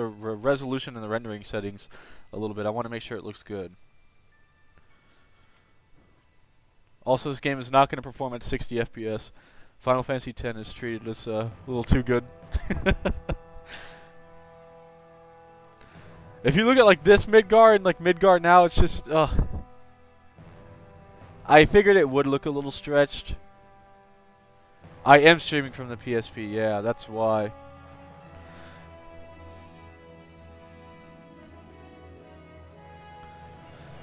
the resolution and the rendering settings a little bit. I want to make sure it looks good. Also, this game is not going to perform at 60 FPS. Final Fantasy X is treated as a little too good. If you look at like this Midgar and like Midgar now, it's just I figured it would look a little stretched. I am streaming from the PSP, yeah, that's why.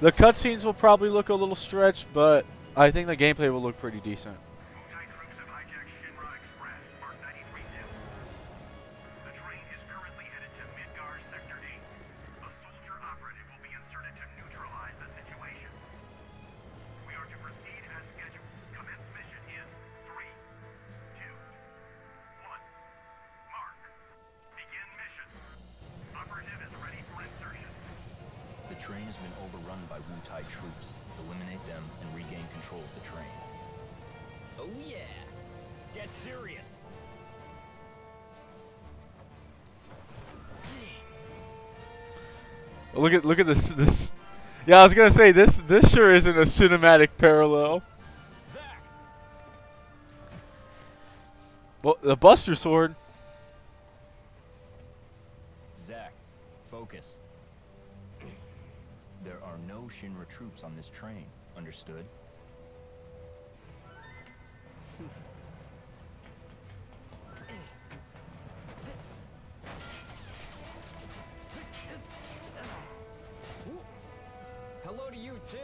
The cutscenes will probably look a little stretched, but I think the gameplay will look pretty decent. The train has been overrun by Wu-Tai troops. Eliminate them and regain control of the train. Oh yeah! Get serious! Look at this. Yeah, I was gonna say this sure isn't a cinematic parallel. Zack! Well, the Buster Sword. Zack, focus. There are no Shinra troops on this train. Understood? Hello to you too.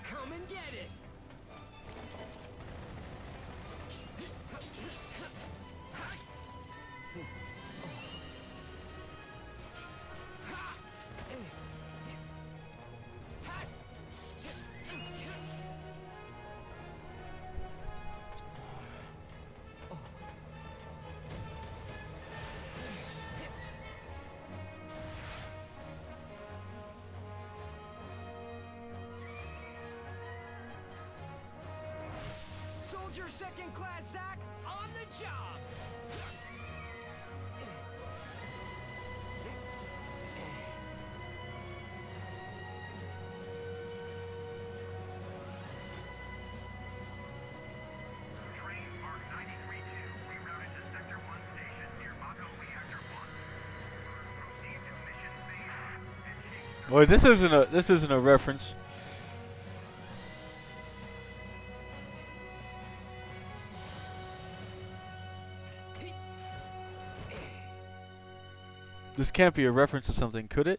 Come and get it. Soldier second class Zack on the job. Train Mark 93-2 rerouted to Sector 1 station near Mako Reactor 1. Proceed to mission phase and change. Boy, this isn't a reference. This can't be a reference to something, could it?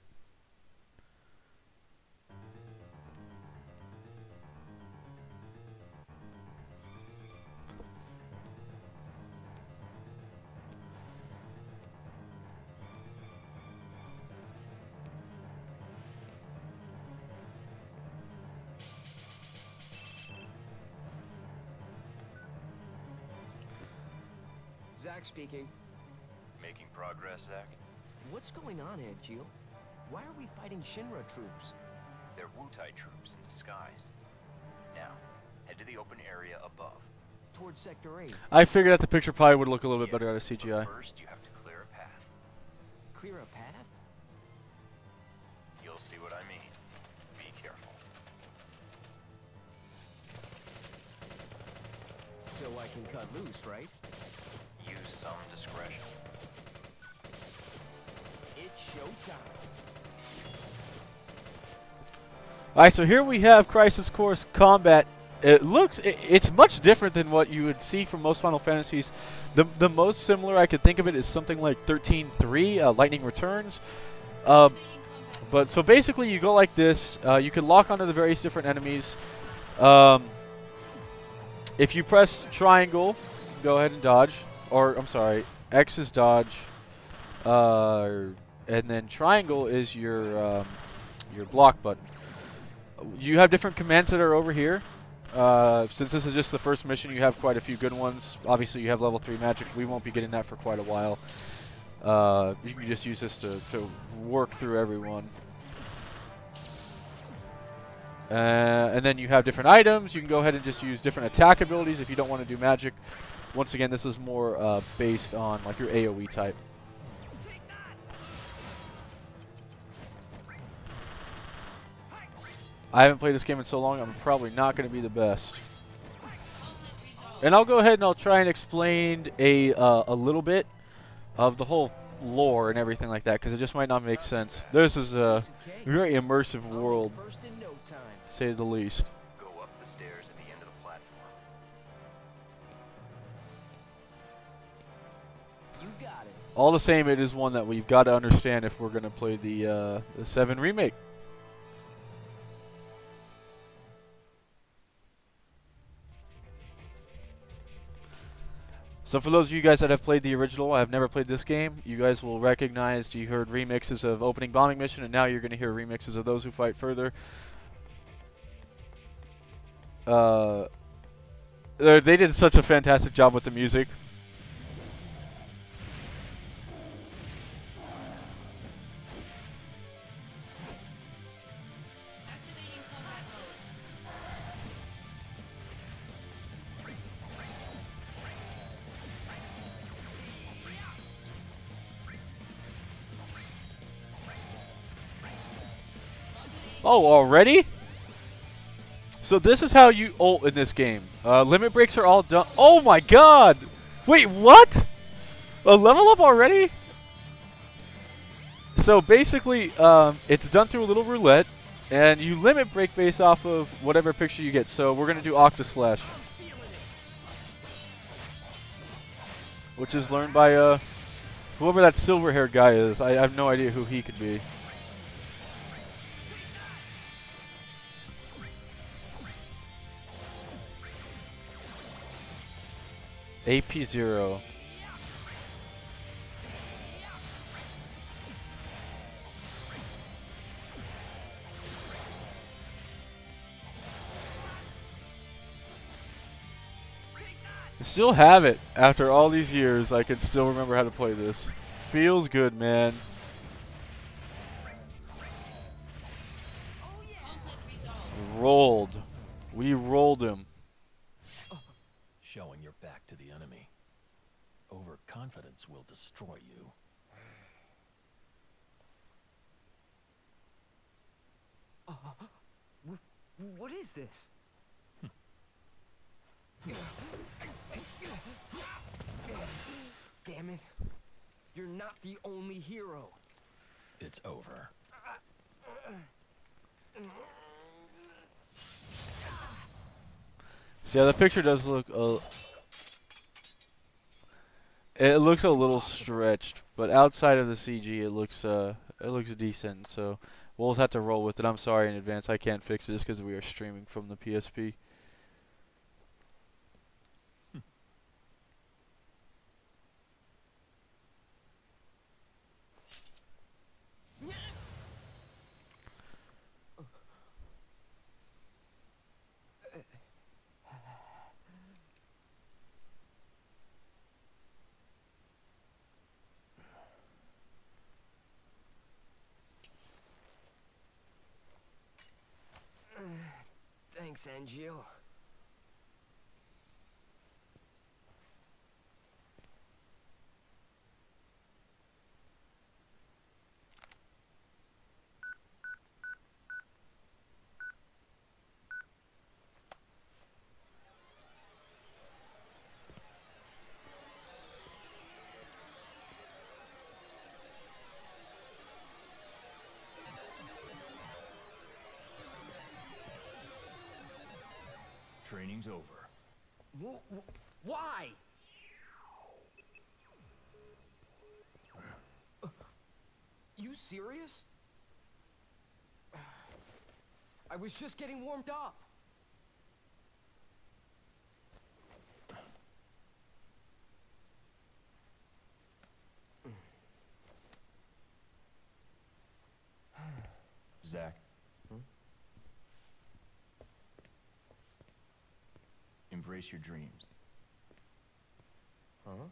Zack speaking. Making progress, Zack? What's going on, Aunt Jill? Why are we fighting Shinra troops? They're Wu-Tai troops in disguise. Now, head to the open area above. Towards Sector 8. I figured out the picture probably would look a little bit better out of But CGI. first, you have to clear a path. Clear a path? You'll see what I mean. Be careful. So I can cut loose, right? Use some discretion. It's showtime. Alright, so here we have Crisis Course Combat. It's much different than what you would see from most Final Fantasies. The most similar I could think of it is something like 13-3, Lightning Returns. But so basically you go like this. You can lock onto the various different enemies. If you press triangle, go ahead and dodge. Or, I'm sorry, X is dodge. And then triangle is your block button. You have different commands that are over here. Since this is just the first mission, you have quite a few good ones. Obviously, you have level 3 magic. We won't be getting that for quite a while. You can just use this to work through everyone. And then you have different items. You can go ahead and just use different attack abilities if you don't want to do magic. Once again, this is more based on like your AoE type. I haven't played this game in so long, I'm probably not going to be the best. And I'll go ahead and I'll try and explain a little bit of the whole lore and everything like that, because it just might not make sense. This is a very immersive world, First in no time. to say the least. Go up the stairs at the end of the platform. You got it. All the same, it is one that we've got to understand if we're going to play the 7 remake. So for those of you guys that have played the original, I have never played this game, you guys will recognize you heard remixes of Opening Bombing Mission, and now you're going to hear remixes of Those Who Fight Further. They did such a fantastic job with the music. Oh, already? So this is how you ult in this game. Limit breaks are all done. Oh my god! Wait, what? A level up already? So basically, it's done through a little roulette, and you limit break based off of whatever picture you get. So we're going to do Octaslash, which is learned by whoever that silver-haired guy is. I have no idea who he could be. AP0. I still have it. After all these years, I can still remember how to play this. Feels good, man. Rolled. We rolled him. Showing your back to the enemy. Overconfidence will destroy you. What is this? Damn it. You're not the only hero. It's over. See, yeah, the picture does look it looks a little stretched, but outside of the CG, it looks decent. So we'll have to roll with it. I'm sorry in advance, I can't fix this because we are streaming from the PSP. Thanks, Angel. Training's over. Why? You serious? I was just getting warmed up. Zach. Embrace your dreams. Huh?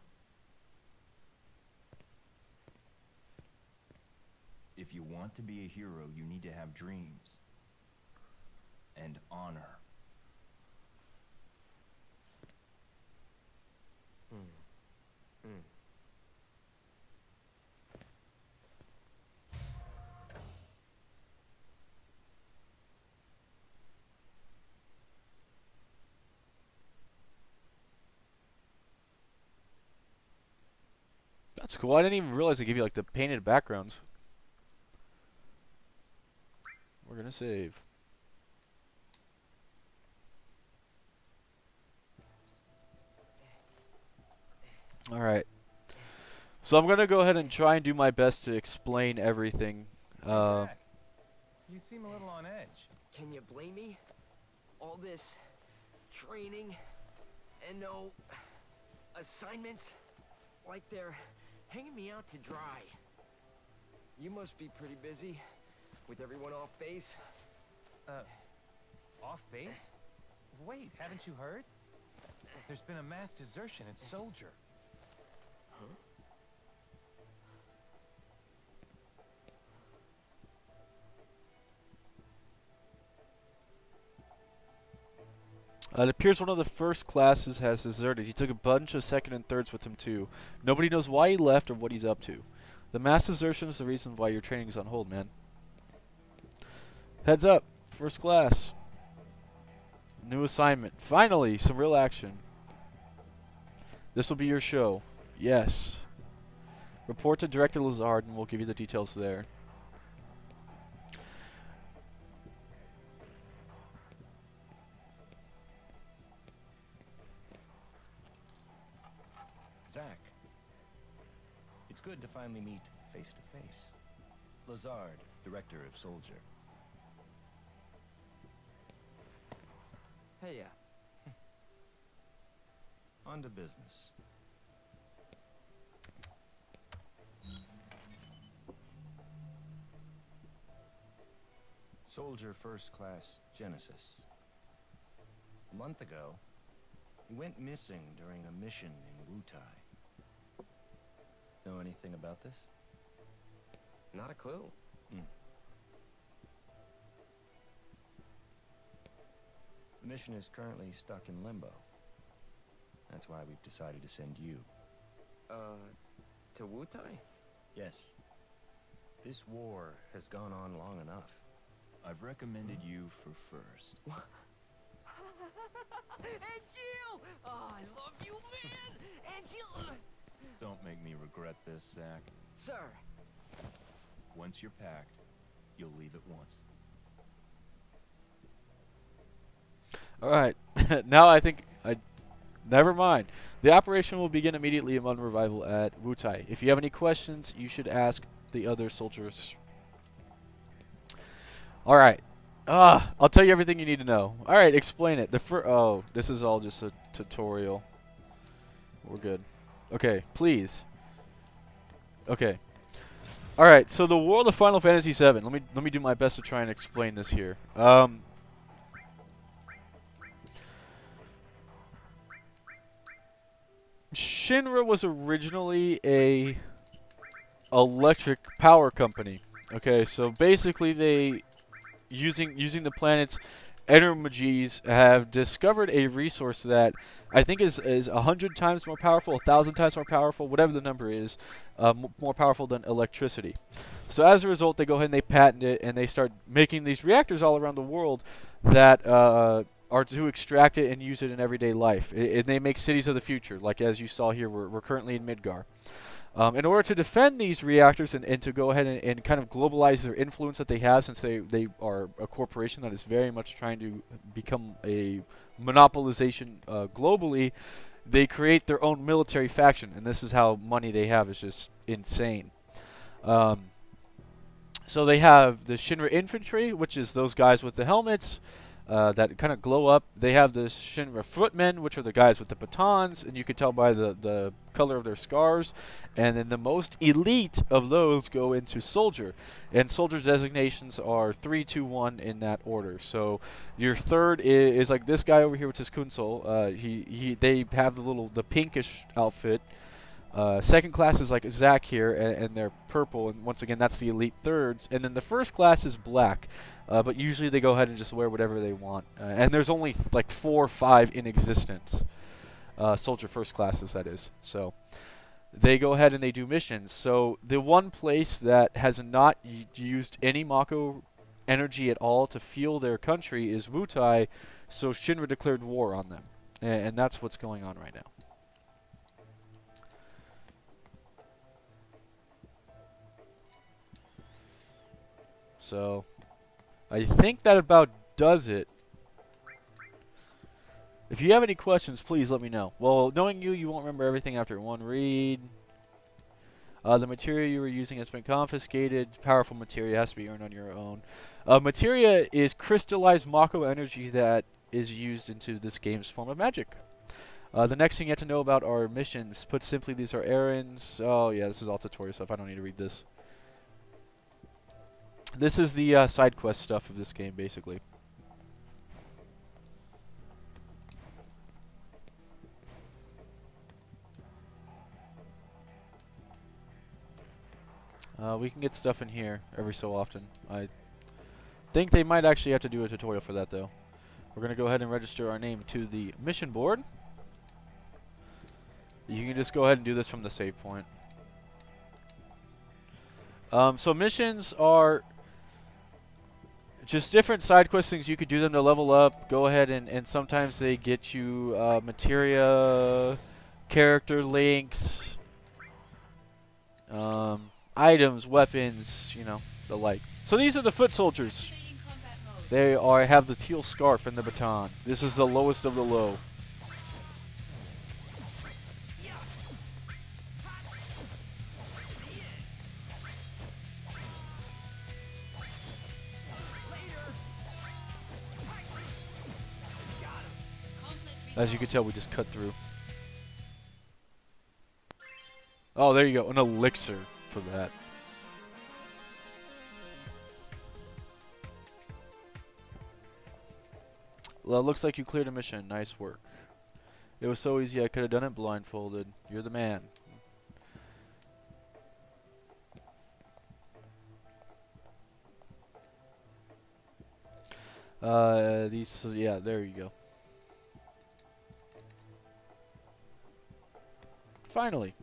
If you want to be a hero, you need to have dreams. and honor. That's cool. I didn't even realize they give you like the painted backgrounds. We're gonna save. Alright. So I'm gonna go ahead and try and do my best to explain everything. Hey, Zach, you seem a little on edge. Can you blame me? All this training and no assignments, like they're hanging me out to dry. You must be pretty busy with everyone off base. Off base? Wait, haven't you heard? There's been a mass desertion at Soldier. It appears one of the first classes has deserted. He took a bunch of second and thirds with him too. Nobody knows why he left or what he's up to. The mass desertion is the reason why your training is on hold, man. Heads up, first class. New assignment. Finally, some real action. This will be your show. Yes. Report to Director Lazard and we'll give you the details there. Zach, it's good to finally meet face to face. Lazard, director of Soldier. Hey, On to business. Soldier First Class Genesis. A month ago, he went missing during a mission in Wutai. Know anything about this? not a clue. The mission is currently stuck in limbo. That's why we've decided to send you. To Wutai? Yes. This war has gone on long enough. I've recommended you for first. Angel! Oh, I love you, man! Angel! Don't make me regret this, Zach. Sir. Once you're packed, you'll leave at once. Alright, now I think never mind. The operation will begin immediately upon revival at Wutai. If you have any questions, you should ask the other soldiers. Alright. I'll tell you everything you need to know. Alright, explain it. Oh, this is all just a tutorial. We're good. Okay, please. Okay. Alright, so the world of Final Fantasy VII. Let me do my best to try and explain this here. Shinra was originally a electric power company. Okay, so basically they using the planet's energies have discovered a resource that I think is 100 times more powerful, 1,000 times more powerful, whatever the number is, more powerful than electricity. So as a result, they go ahead and they patent it, and they start making these reactors all around the world that are to extract it and use it in everyday life. And they make cities of the future, like as you saw here, we're currently in Midgar. In order to defend these reactors and to go ahead and kind of globalize their influence that they have, since they are a corporation that is very much trying to become a monopolization globally, they create their own military faction, and this is how money they have is just insane. So they have the Shinra Infantry, which is those guys with the helmets that kind of glow up. They have the Shinra Footmen, which are the guys with the batons, and you can tell by the color of their scars. And then the most elite of those go into Soldier. And Soldier's designations are 3, 2, 1 in that order. So your third is like this guy over here, which is Kunsol. They have the pinkish outfit. Second class is like Zach here, and they're purple, and once again that's the elite thirds. And then the first class is black, but usually they go ahead and just wear whatever they want. And there's only like 4 or 5 in existence, soldier first classes that is. So they go ahead and they do missions. So the one place that has not used any Mako energy at all to fuel their country is Wutai, so Shinra declared war on them, and that's what's going on right now. So, I think that about does it. If you have any questions, please let me know. Well, knowing you, you won't remember everything after one read. The materia you were using has been confiscated. Powerful materia has to be earned on your own. Materia is crystallized Mako energy that is used into this game's form of magic. The next thing you have to know about are missions. Put simply, these are errands. Oh yeah, this is all tutorial stuff. I don't need to read this. This is the side quest stuff of this game, basically. We can get stuff in here every so often. I think they might actually have to do a tutorial for that, though. We're going to go ahead and register our name to the mission board. You can just go ahead and do this from the save point. So missions are just different side quest things. You could do them to level up. Go ahead and sometimes they get you materia, character links, items, weapons, you know, the like. So these are the foot soldiers. They have the teal scarf and the baton. This is the lowest of the low. As you can tell, we just cut through. Oh, there you go. An elixir for that. Well, it looks like you cleared a mission. Nice work. It was so easy I could have done it blindfolded. You're the man. Yeah, there you go. Finally,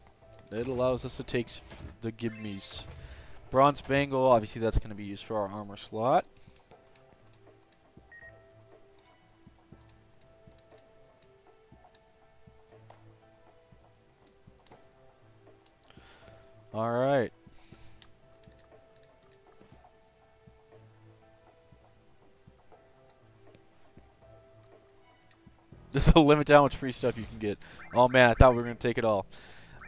it allows us to take the gimmies. Bronze bangle, obviously that's going to be used for our armor slot. Alright. This will limit how much free stuff you can get. Oh man, I thought we were going to take it all.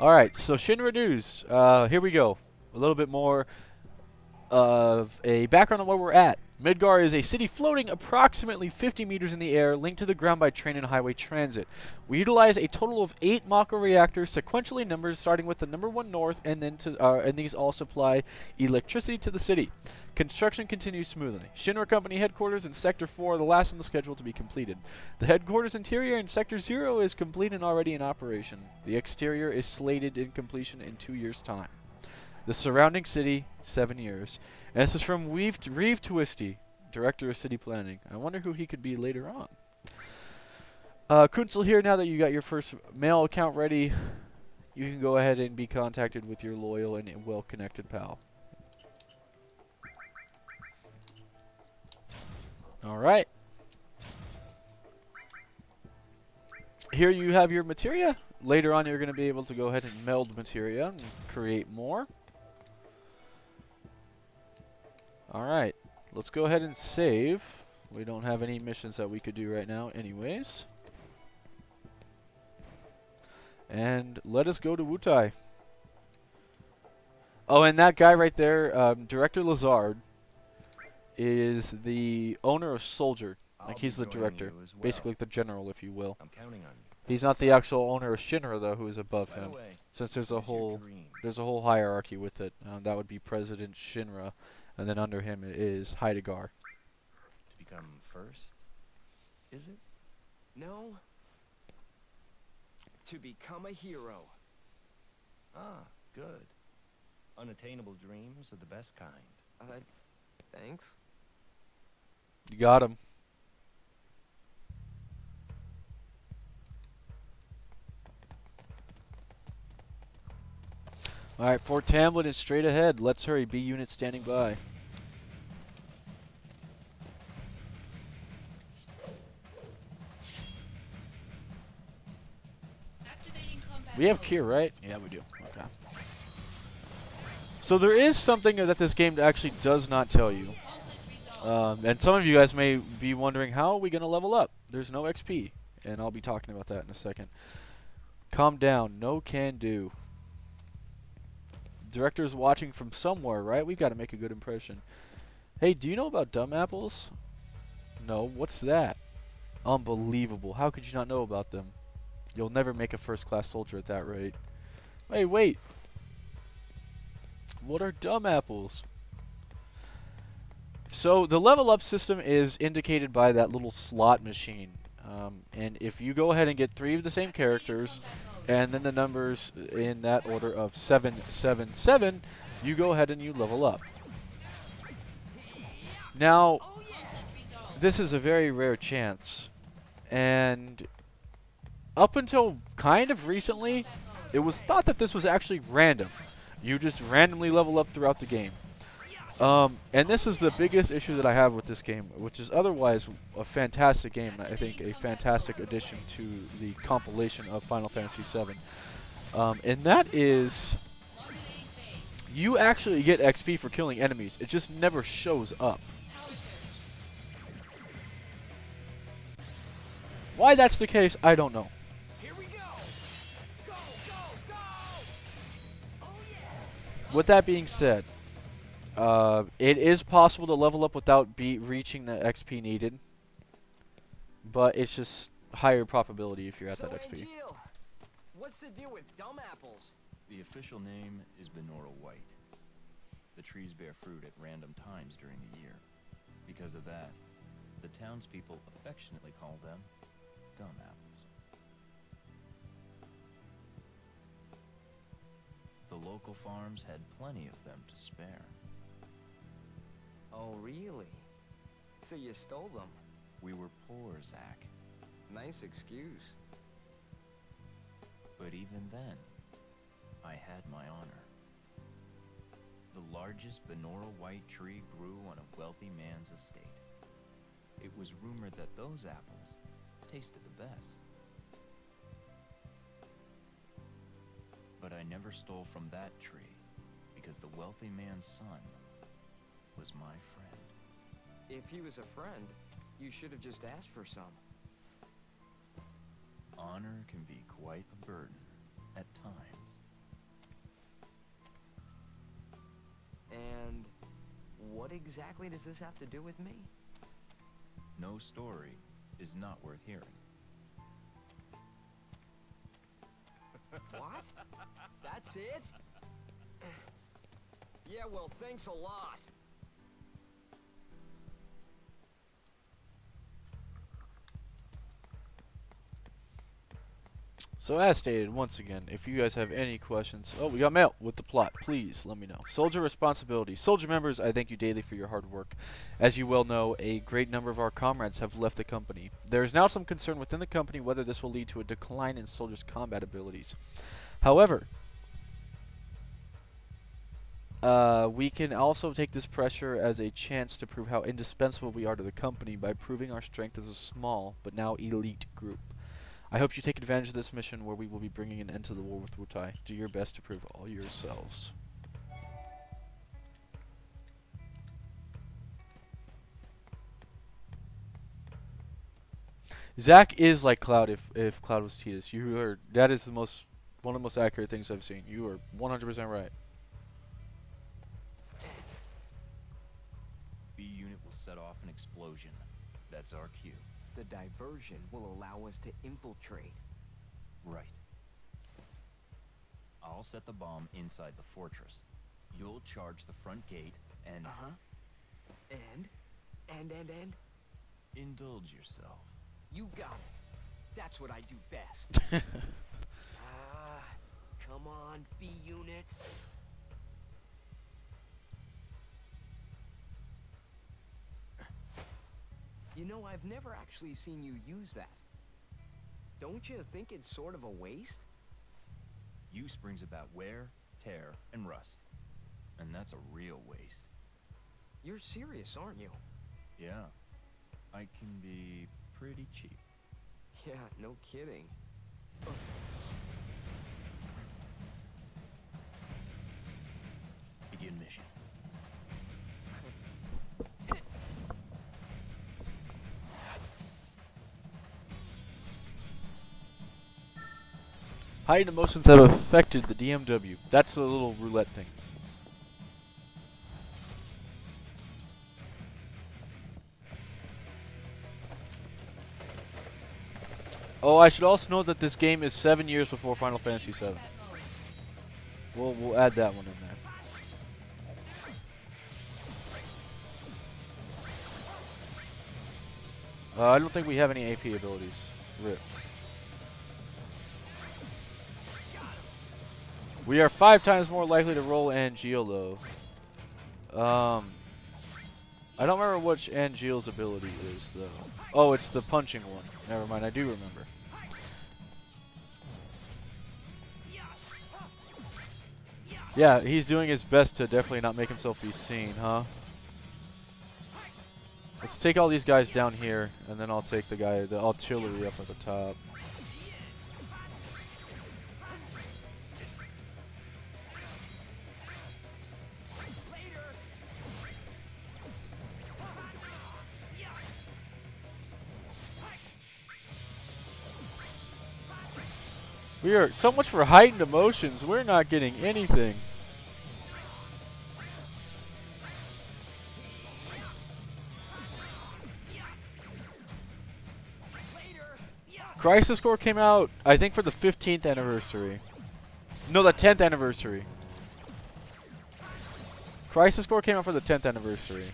Alright, so Shinra News. Here we go. A little bit more of a background on where we're at. Midgar is a city floating approximately 50 meters in the air, linked to the ground by train and highway transit. We utilize a total of 8 Mako reactors, sequentially numbered, starting with the number 1 north, and then and these all supply electricity to the city. Construction continues smoothly. Shinra Company headquarters in Sector 4 are the last on the schedule to be completed. The headquarters interior in Sector 0 is complete and already in operation. The exterior is slated in completion in 2 years' time. The surrounding city, 7 years. And this is from Reeve Twisty, Director of City Planning. I wonder who he could be later on. Kunzel here, now that you got your first mail account ready, you can go ahead and be contacted with your loyal and well-connected pal. Alright. Here you have your materia. Later on you're going to be able to go ahead and meld materia and create more. Alright, let's go ahead and save. We don't have any missions that we could do right now anyways. And let us go to Wutai. Oh, and that guy right there, Director Lazard, is the owner of Soldier. Like, he's the director. Basically the general, if you will. I'm counting on you. He's not the actual owner of Shinra, though, who is above By the him. way, Since there's a what is your whole dream? hierarchy with it. That would be President Shinra, and then under him is Heidegger. To become first? Is it? No. To become a hero. Ah, good. Unattainable dreams are the best kind. Thanks. You got him. Alright, Fort Tamblin is straight ahead. Let's hurry. B unit standing by. We have Kier, right? Yeah, we do. Okay. So there is something that this game actually does not tell you. And some of you guys may be wondering, how are we going to level up? There's no XP. And I'll be talking about that in a second. Calm down. No can do. Director's watching from somewhere, right? We've got to make a good impression. Hey, do you know about dumb apples? No. What's that? Unbelievable. How could you not know about them? You'll never make a first-class soldier at that rate. Hey, wait. What are dumb apples? So the level up system is indicated by that little slot machine. And if you go ahead and get 3 of the same characters, and then the numbers in that order of 777, you go ahead and you level up. Now, this is a very rare chance. And up until kind of recently, it was thought that this was actually random. You just randomly level up throughout the game. And this is the biggest issue that I have with this game, which is otherwise a fantastic game. I think a fantastic addition to the compilation of Final Fantasy VII. And that is, you actually get XP for killing enemies. It just never shows up. Why that's the case, I don't know. Here we go. Go, go, go. Oh yeah. With that being said, it is possible to level up without reaching the XP needed, but it's just higher probability if you're at that XP. Jill, what's the deal with dumb apples? The official name is Benora White. The trees bear fruit at random times during the year. Because of that, the townspeople affectionately call them dumb apples. The local farms had plenty of them to spare. Oh, really? So you stole them? We were poor, Zach. Nice excuse. But even then, I had my honor. The largest Benora White tree grew on a wealthy man's estate. It was rumored that those apples tasted the best. But I never stole from that tree, because the wealthy man's son was my friend. If he was a friend, you should have just asked for some. Honor can be quite a burden at times. And what exactly does this have to do with me? No story is not worth hearing. What? That's it? Yeah, well, thanks a lot. So as stated, once again, if you guys have any questions... Oh, we got mail with the plot. Please let me know. Soldier responsibility. Soldier members, I thank you daily for your hard work. As you well know, a great number of our comrades have left the company. There is now some concern within the company whether this will lead to a decline in soldiers' combat abilities. However, we can also take this pressure as a chance to prove how indispensable we are to the company by proving our strength as a small but now elite group. I hope you take advantage of this mission where we will be bringing an end to the war with Wutai. Do your best to prove all yourselves. Zach is like Cloud if Cloud was Tidus. You are, that is one of the most accurate things I've seen. You are 100% right. B unit will set off an explosion. That's our cue. The diversion will allow us to infiltrate. Right. I'll set the bomb inside the fortress. You'll charge the front gate and... Uh-huh. And? Indulge yourself. You got it. That's what I do best. Come Come on, B unit. You know, I've never actually seen you use that. Don't you think it's sort of a waste? Use brings about wear, tear, and rust. And that's a real waste. You're serious, aren't you? Yeah. I can be pretty cheap. Yeah, no kidding. Begin mission. Heightened emotions have affected the DMW. That's the little roulette thing. Oh, I should also note that this game is 7 years before Final Fantasy VII. We'll add that one in there. I don't think we have any AP abilities. RIP. We are 5 times more likely to roll Angeal, though. I don't remember which Angeal's ability is, though. Oh, it's the punching one. Never mind, I do remember. Yeah, he's doing his best to definitely not make himself be seen, huh? Let's take all these guys down here, and then I'll take the artillery up at the top. We are so much for heightened emotions. We're not getting anything. Crisis Core came out, I think, for the 15th anniversary. No, the 10th anniversary. Crisis Core came out for the 10th anniversary.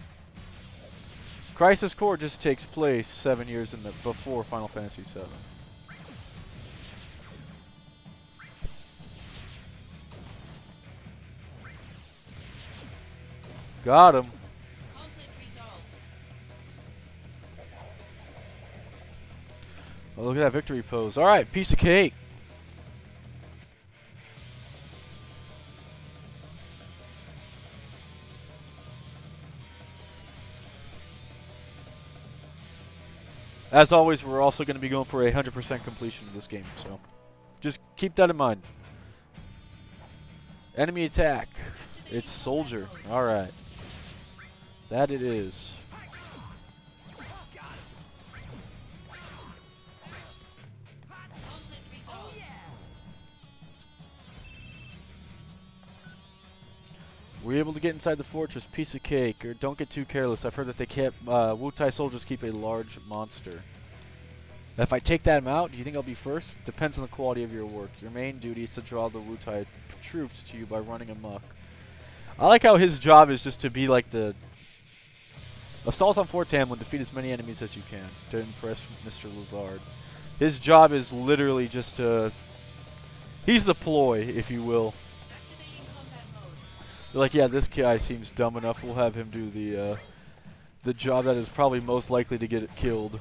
Crisis Core just takes place 7 years before Final Fantasy VII. Got him. Oh, look at that victory pose. Alright, piece of cake. As always, we're also going to be going for a 100% completion of this game, so just keep that in mind. Enemy attack. It's soldier. Alright. That it is. We're able to get inside the fortress. Piece of cake. Or don't get too careless. I've heard that they kept Wu-Tai soldiers keep a large monster. If I take them out, do you think I'll be first? Depends on the quality of your work. Your main duty is to draw the Wu-Tai troops to you by running amok. I like how his job is just to be like the assault on Fort Hamlin, defeat as many enemies as you can to impress Mr. Lazard. His job is literally just to... He's the ploy, if you will. They're like, yeah, this guy seems dumb enough. We'll have him do the job that is probably most likely to get it killed.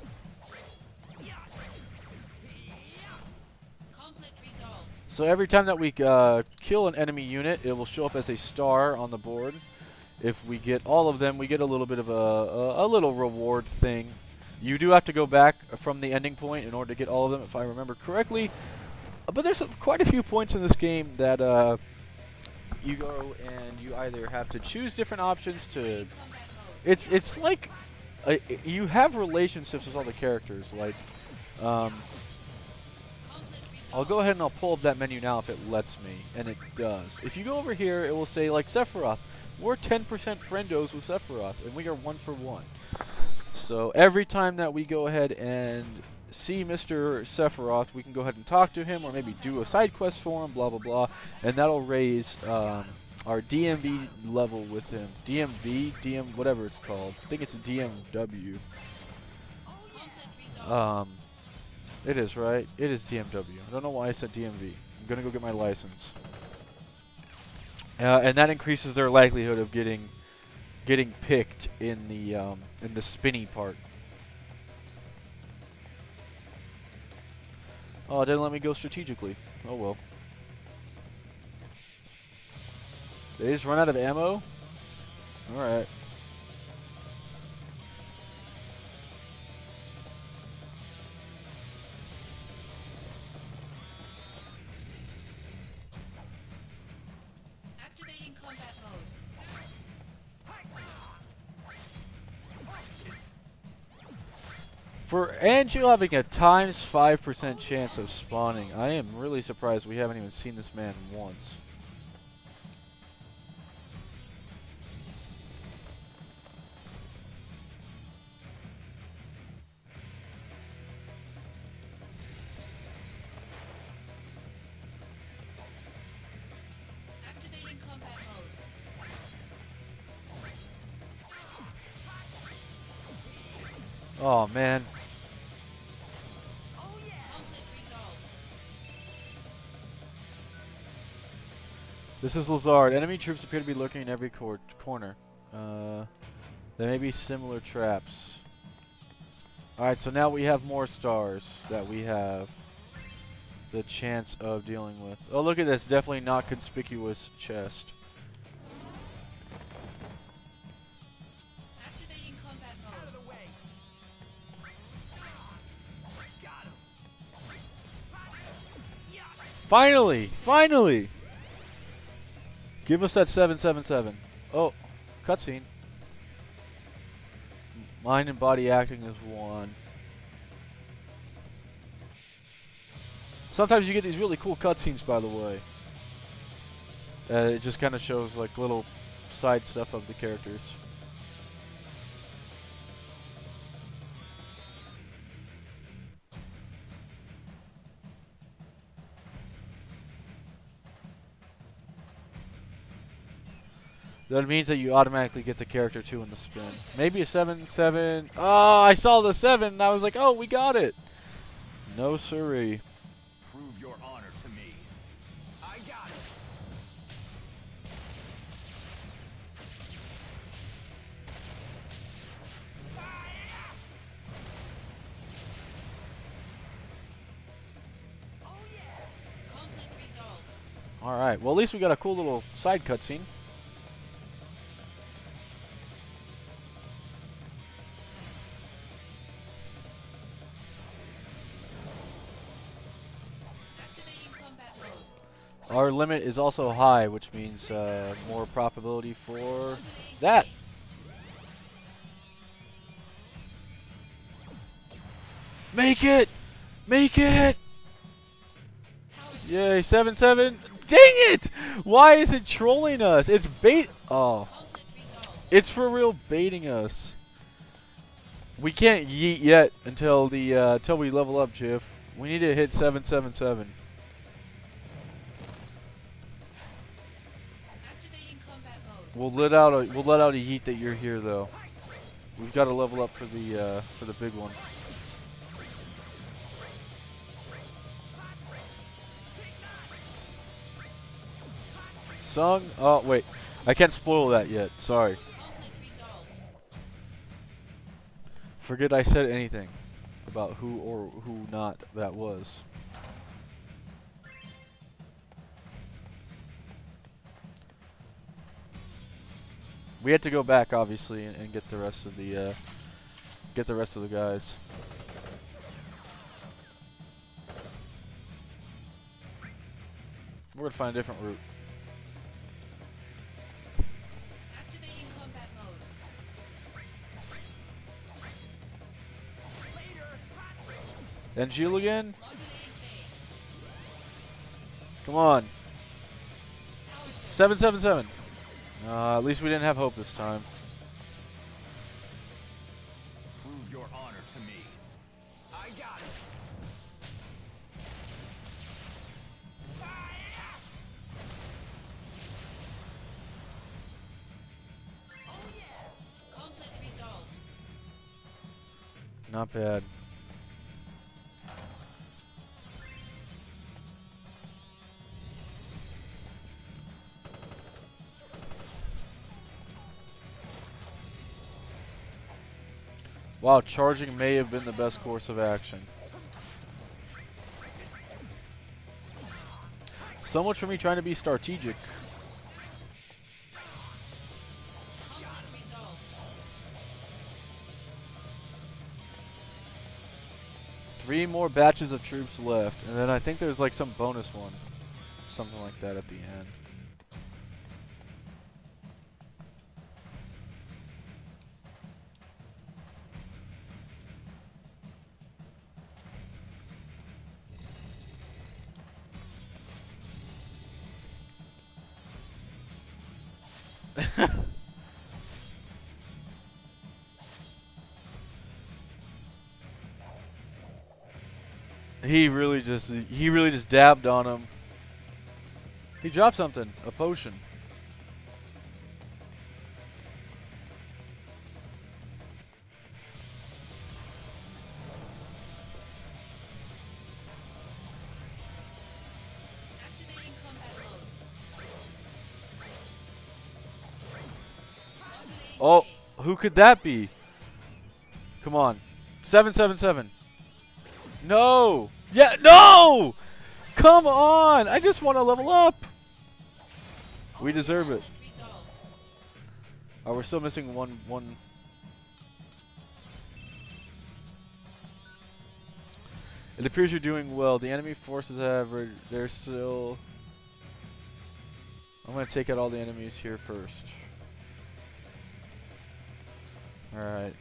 So every time that we kill an enemy unit, it will show up as a star on the board. If we get all of them, we get a little bit of a little reward thing. You do have to go back from the ending point in order to get all of them, if I remember correctly. But there's quite a few points in this game that you go and you either have to choose different options to... It's like you have relationships with all the characters. Like, I'll go ahead and I'll pull up that menu now if it lets me, and it does. If you go over here, it will say, like, Sephiroth. We're 10% friendos with Sephiroth, and we are 1 for 1. So every time that we go ahead and see Mr. Sephiroth, we can go ahead and talk to him, or maybe do a side quest for him, blah, blah, blah, and that'll raise our DMV level with him. DMV? DM, whatever it's called. I think it's a DMW. It is, right? It is DMW. I don't know why I said DMV. I'm gonna go get my license. And that increases their likelihood of getting picked in the spinny part. Oh, it didn't let me go strategically. Oh well. They just run out of ammo? Alright. Activating combat mode. For Angel having a times 5% chance of spawning, I am really surprised we haven't even seen this man once. Activating combat mode. Oh man. Conflict resolved. This is Lazard. Enemy troops appear to be lurking in every corner. There may be similar traps. Alright, so now we have more stars that we have the chance of dealing with. Oh, look at this. Definitely not conspicuous chest. Activating combat mode. Finally! Finally! Give us that 777. Oh, cutscene. Mind and body acting as one. Sometimes you get these really cool cutscenes, by the way. It just kind of shows like little side stuff of the characters. That means that you automatically get the character 2 in the spin. Maybe a 7-7. Oh, I saw the 7 and I was like, oh, we got it. No siree. Prove your honor to me. I got it. Conflict resolved. Alright, well at least we got a cool little side cutscene. Activating combat mode. Our limit is also high, which means more probability for that. Make it! Make it! Yay, 7-7. Dang it! Why is it trolling us? It's bait. Oh. Conflict resolved. It's for real baiting us. We can't yeet yet until until we level up, Jiff. We need to hit 777. Activating combat mode. We'll let out a yeet that you're here though. We've got to level up for the big one. Sung? Oh wait, I can't spoil that yet. Sorry. Conflict resolved. Forget I said anything about who or who not that was. We had to go back obviously and get the rest of the guys. We're gonna find a different route. Activating combat mode. And Jill again? Modulating phase. Come on. Power surge. 777. At least we didn't have hope this time. Prove your honor to me. I got it. Conflict resolved. Not bad. Wow, charging may have been the best course of action. So much for me trying to be strategic. Conflict resolved. 3 more batches of troops left, and then I think there's like some bonus one. Something like that at the end. He really just dabbed on him. He dropped something, a potion. Activating combat mode. Modulating Oh, pace. who could that be? Come on. 777. No! Yeah, no! Come on! I just want to level up! We deserve it. Conflict resolved. Oh, we're still missing one. It appears you're doing well. The enemy forces they're still... I'm going to take out all the enemies here first. Alright.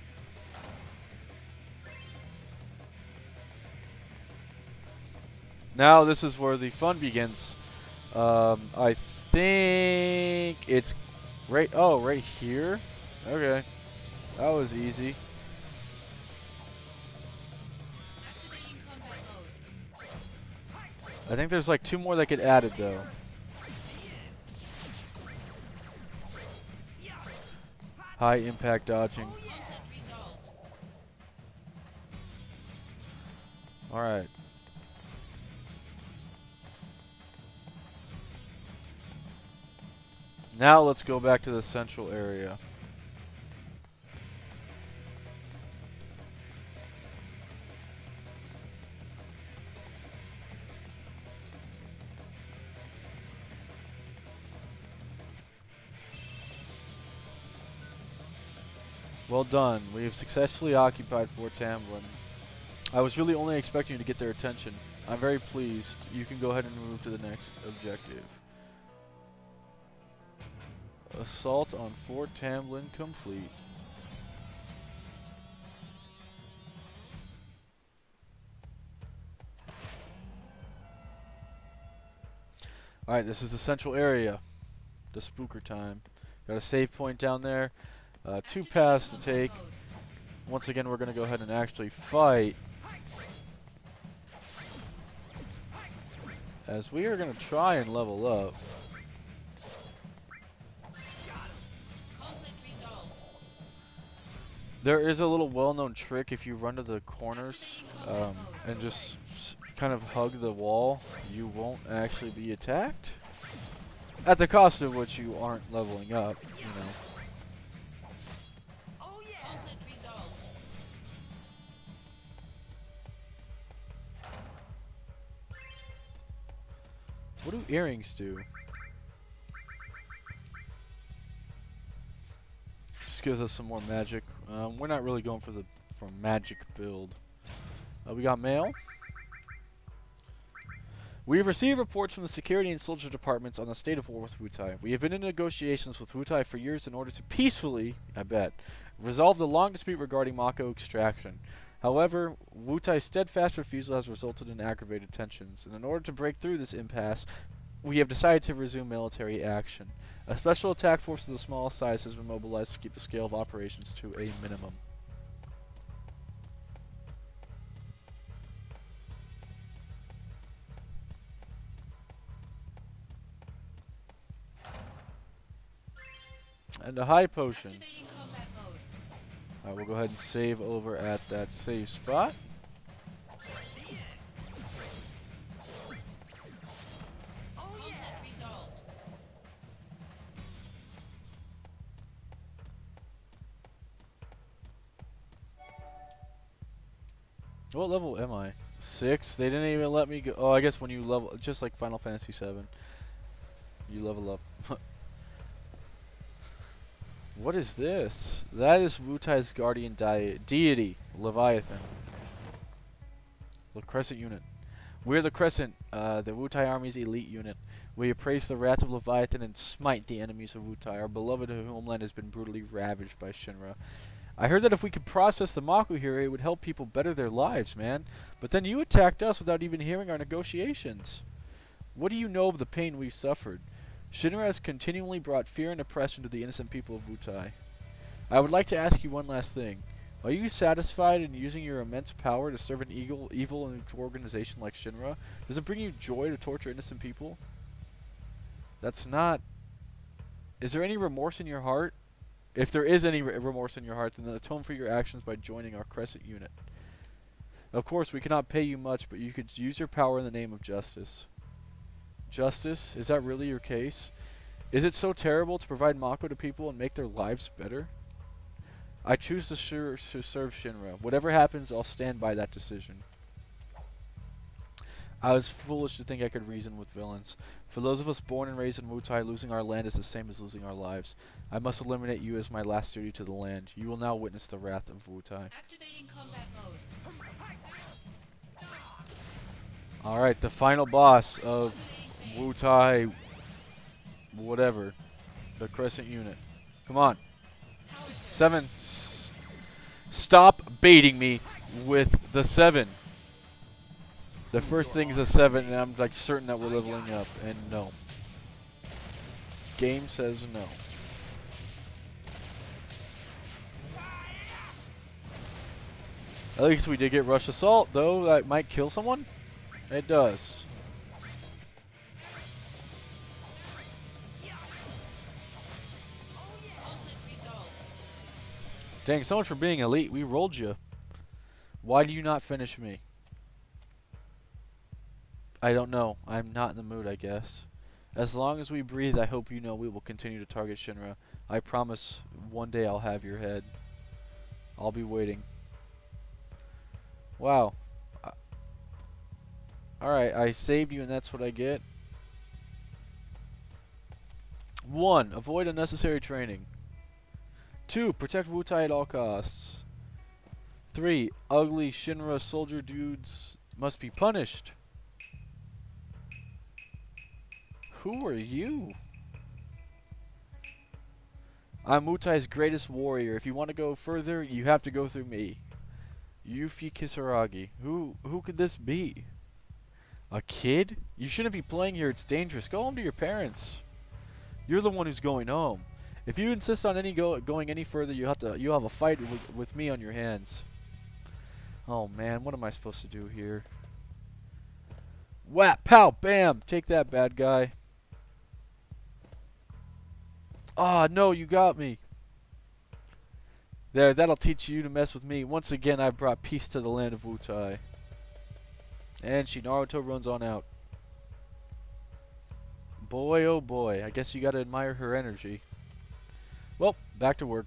Now this is where the fun begins. I think it's right here. Okay. That was easy. Activating combat mode. I think there's like 2 more that get added though. High impact dodging. Conflict resolved. Alright. Now let's go back to the central area. Well done. We have successfully occupied Fort Tamblin. I was really only expecting you to get their attention. I'm very pleased. You can go ahead and move to the next objective. Assault on Fort Tamblin complete. Alright, this is the central area. The spooker time. Got a save point down there. 2 paths to take. Once again, we're going to go ahead and actually fight. As we are going to try and level up. Conflict resolved. There is a little well-known trick if you run to the corners and just kind of hug the wall, you won't actually be attacked. At the cost of which you aren't leveling up, you know. Conflict resolved. What do earrings do? Just gives us some more magic. We're not really going for magic build. We got mail. We have received reports from the security and soldier departments on the state of war with Wutai. We have been in negotiations with Wutai for years in order to peacefully, I bet, resolve the long dispute regarding Mako extraction. However, Wutai's steadfast refusal has resulted in aggravated tensions, and in order to break through this impasse, we have decided to resume military action. A special attack force of the smallest size has been mobilized to keep the scale of operations to a minimum. And a high potion. Activating combat mode. Alright, we'll go ahead and save over at that save spot. Conflict resolved. What level am I? 6? They didn't even let me go. Oh, I guess when you level, just like Final Fantasy 7, you level up. What is this? That is Wutai's guardian deity, Leviathan. The Crescent unit. We're the Crescent, the Wutai army's elite unit. We appraise the wrath of Leviathan and smite the enemies of Wutai. Our beloved homeland has been brutally ravaged by Shinra. I heard that if we could process the Mako here, it would help people better their lives, man. But then you attacked us without even hearing our negotiations. What do you know of the pain we've suffered? Shinra has continually brought fear and oppression to the innocent people of Wutai. I would like to ask you one last thing. Are you satisfied in using your immense power to serve an evil organization like Shinra? Does it bring you joy to torture innocent people? That's not... Is there any remorse in your heart? If there is any remorse in your heart, then atone for your actions by joining our Crescent unit. Of course, we cannot pay you much, but you could use your power in the name of justice. Justice? Is that really your case? Is it so terrible to provide Mako to people and make their lives better? I choose to serve Shinra. Whatever happens, I'll stand by that decision. I was foolish to think I could reason with villains. For those of us born and raised in Wutai, losing our land is the same as losing our lives. I must eliminate you as my last duty to the land. You will now witness the wrath of Wutai. Activating combat mode. Alright, the final boss of Wutai... whatever. The Crescent unit. Come on. 7. Stop baiting me with the 7. The first thing is a 7, and I'm like certain that we're leveling up, and no. Game says no. At least we did get Rush Assault, though. That might kill someone. It does. Dang, so much for being elite. We rolled you. Why do you not finish me? I don't know. I'm not in the mood, I guess. As long as we breathe, I hope you know we will continue to target Shinra. I promise one day I'll have your head. I'll be waiting. Wow. Alright, I saved you and that's what I get. 1. Avoid unnecessary training. 2. Protect Wutai at all costs. 3. Ugly Shinra soldier dudes must be punished. Who are you? I'm Wutai's greatest warrior. If you want to go further, you have to go through me. Yuffie Kisaragi. Who could this be? A kid? You shouldn't be playing here. It's dangerous. Go home to your parents. You're the one who's going home. If you insist on going any further, you'll have a fight with me on your hands. Oh man, what am I supposed to do here? Whap, pow, bam! Take that, bad guy. Ah, no, you got me. There, that'll teach you to mess with me. Once again, I've brought peace to the land of Wutai. And Naruto runs on out. Boy, oh boy, I guess you gotta admire her energy. Well, back to work.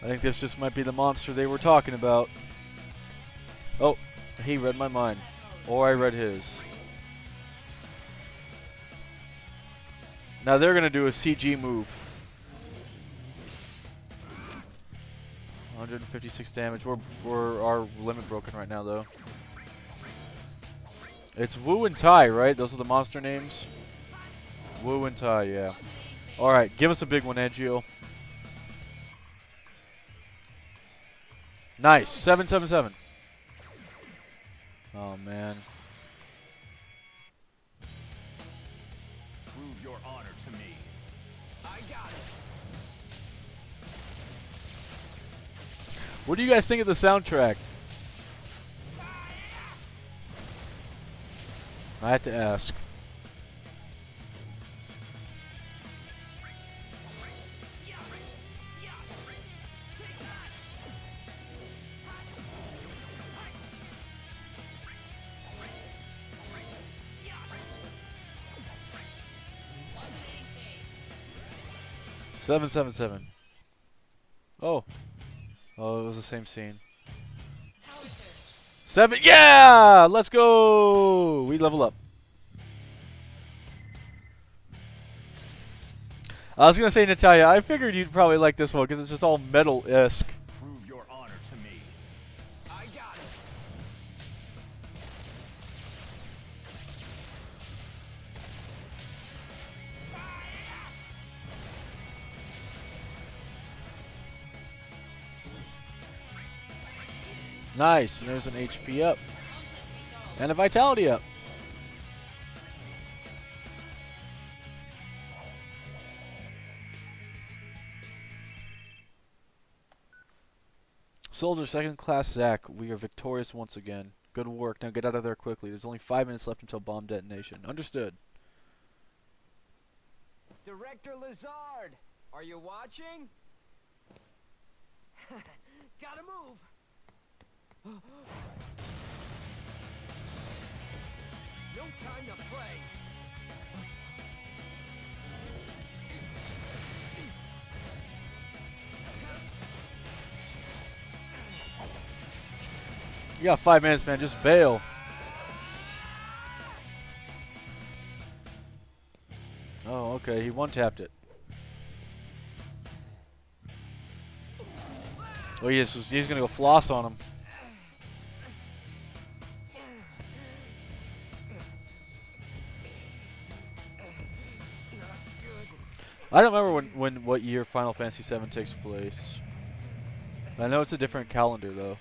I think this just might be the monster they were talking about. Oh, he read my mind. Or I read his. Now they're going to do a CG move. 156 damage. We're our limit broken right now, though. It's Wu and Tai, right? Those are the monster names? Wu and Tai, yeah. Alright, give us a big one, Angio. Nice. 777. Oh, man. Prove your honor to me. I got it. What do you guys think of the soundtrack? I had to ask. Alternating phase. 777. Oh. Oh, it was the same scene. Power surge. 7. Yeah! Let's go! We level up. I was going to say, Natalia, I figured you'd probably like this one because it's just all metal-esque. Prove your honor to me. I got it. Nice. And there's an HP up. Conflict resolved. And a vitality up. Soldier, second class Zach, we are victorious once again. Good work. Now get out of there quickly. There's only 5 minutes left until bomb detonation. Understood. Director Lazard, are you watching? Gotta move. No time to play. You got 5 minutes, man. Just bail. Oh, okay. He one-tapped it. Oh, he's gonna go floss on him. I don't remember what year Final Fantasy VII takes place. I know it's a different calendar though.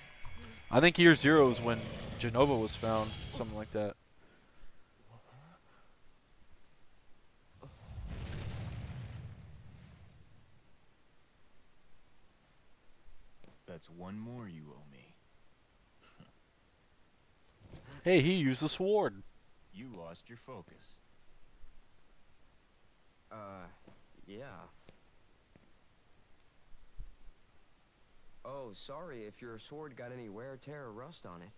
I think year 0 is when Genova was found, something like that. That's one more you owe me. Hey, he used the sword. You lost your focus. Yeah. Oh, sorry if your sword got any wear, tear, or rust on it.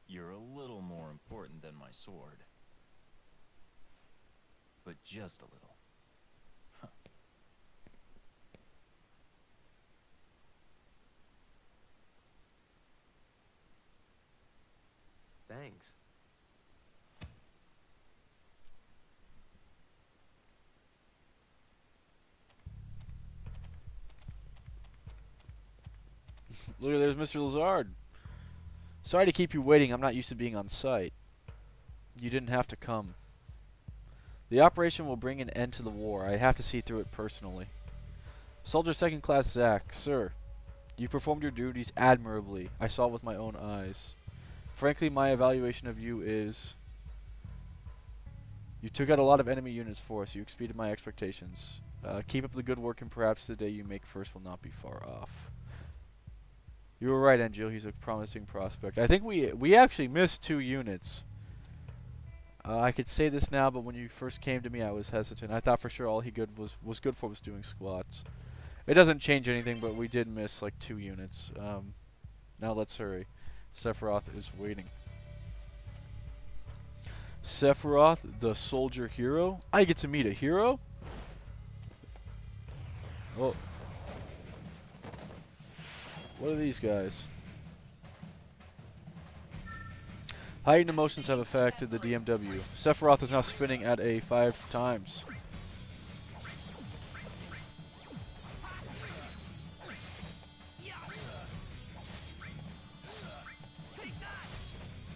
You're a little more important than my sword. But just a little. Thanks. Look, there's Mr. Lazard. Sorry to keep you waiting. I'm not used to being on site. You didn't have to come. The operation will bring an end to the war. I have to see through it personally. Soldier Second Class Zach, sir. You performed your duties admirably. I saw it with my own eyes. Frankly, my evaluation of you is... You took out a lot of enemy units for us. You exceeded my expectations. Keep up the good work and perhaps the day you make first will not be far off. You were right, Angel. He's a promising prospect. I think we actually missed 2 units. I could say this now, but when you first came to me, I was hesitant. I thought for sure all he was good for was doing squats. It doesn't change anything, but we did miss like 2 units. Now let's hurry. Sephiroth is waiting. Sephiroth, the soldier hero? I get to meet a hero? Oh. What are these guys? Heightened emotions have affected the DMW. Sephiroth is now spinning at a 5 times.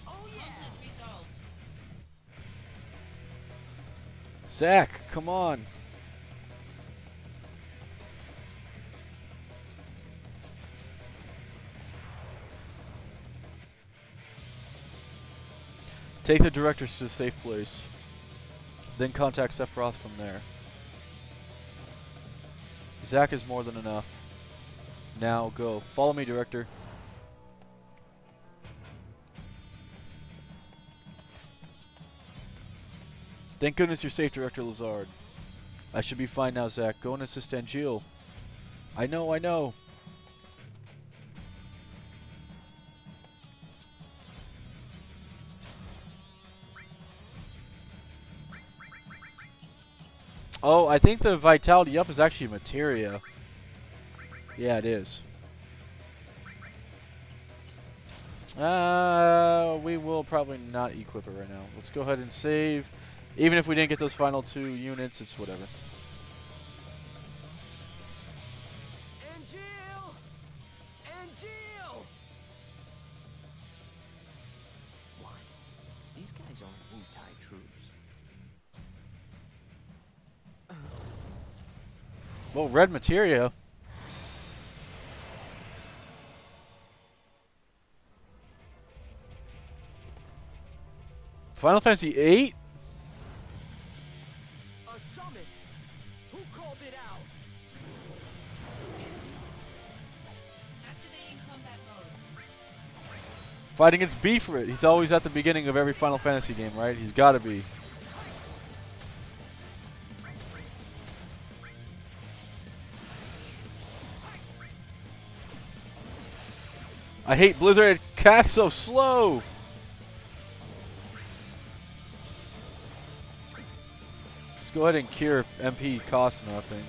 Conflict resolved. Zach, come on. Take the directors to a safe place. Then contact Sephiroth from there. Zach is more than enough. Now go. Follow me, director. Thank goodness you're safe, Director Lazard. I should be fine now, Zach. Go and assist Angeal. I know, I know. Oh, I think the vitality up is actually materia. Yeah, it is. We will probably not equip it right now. Let's go ahead and save. Even if we didn't get those final 2 units, it's whatever. Angeal! Angeal! What? These guys aren't Wu-Tai troops. Well, red materia. Final Fantasy VIII? A summon! Who called it out? Activating combat mode. Fight against B for it. He's always at the beginning of every Final Fantasy game, right? He's got to be. I hate Blizzard. It casts so slow. Let's go ahead and cure if MP costs nothing.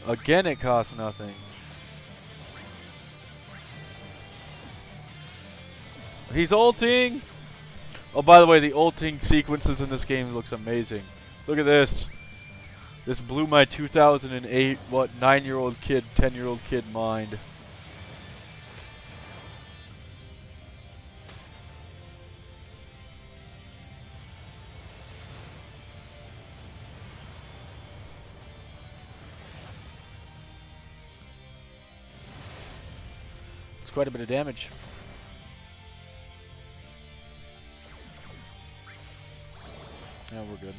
Again, it costs nothing. He's ulting. Oh, by the way, the ulting sequences in this game looks amazing. Look at this. This blew my 2008, 9-year-old kid, 10-year-old kid mind. It's quite a bit of damage. Yeah, we're good.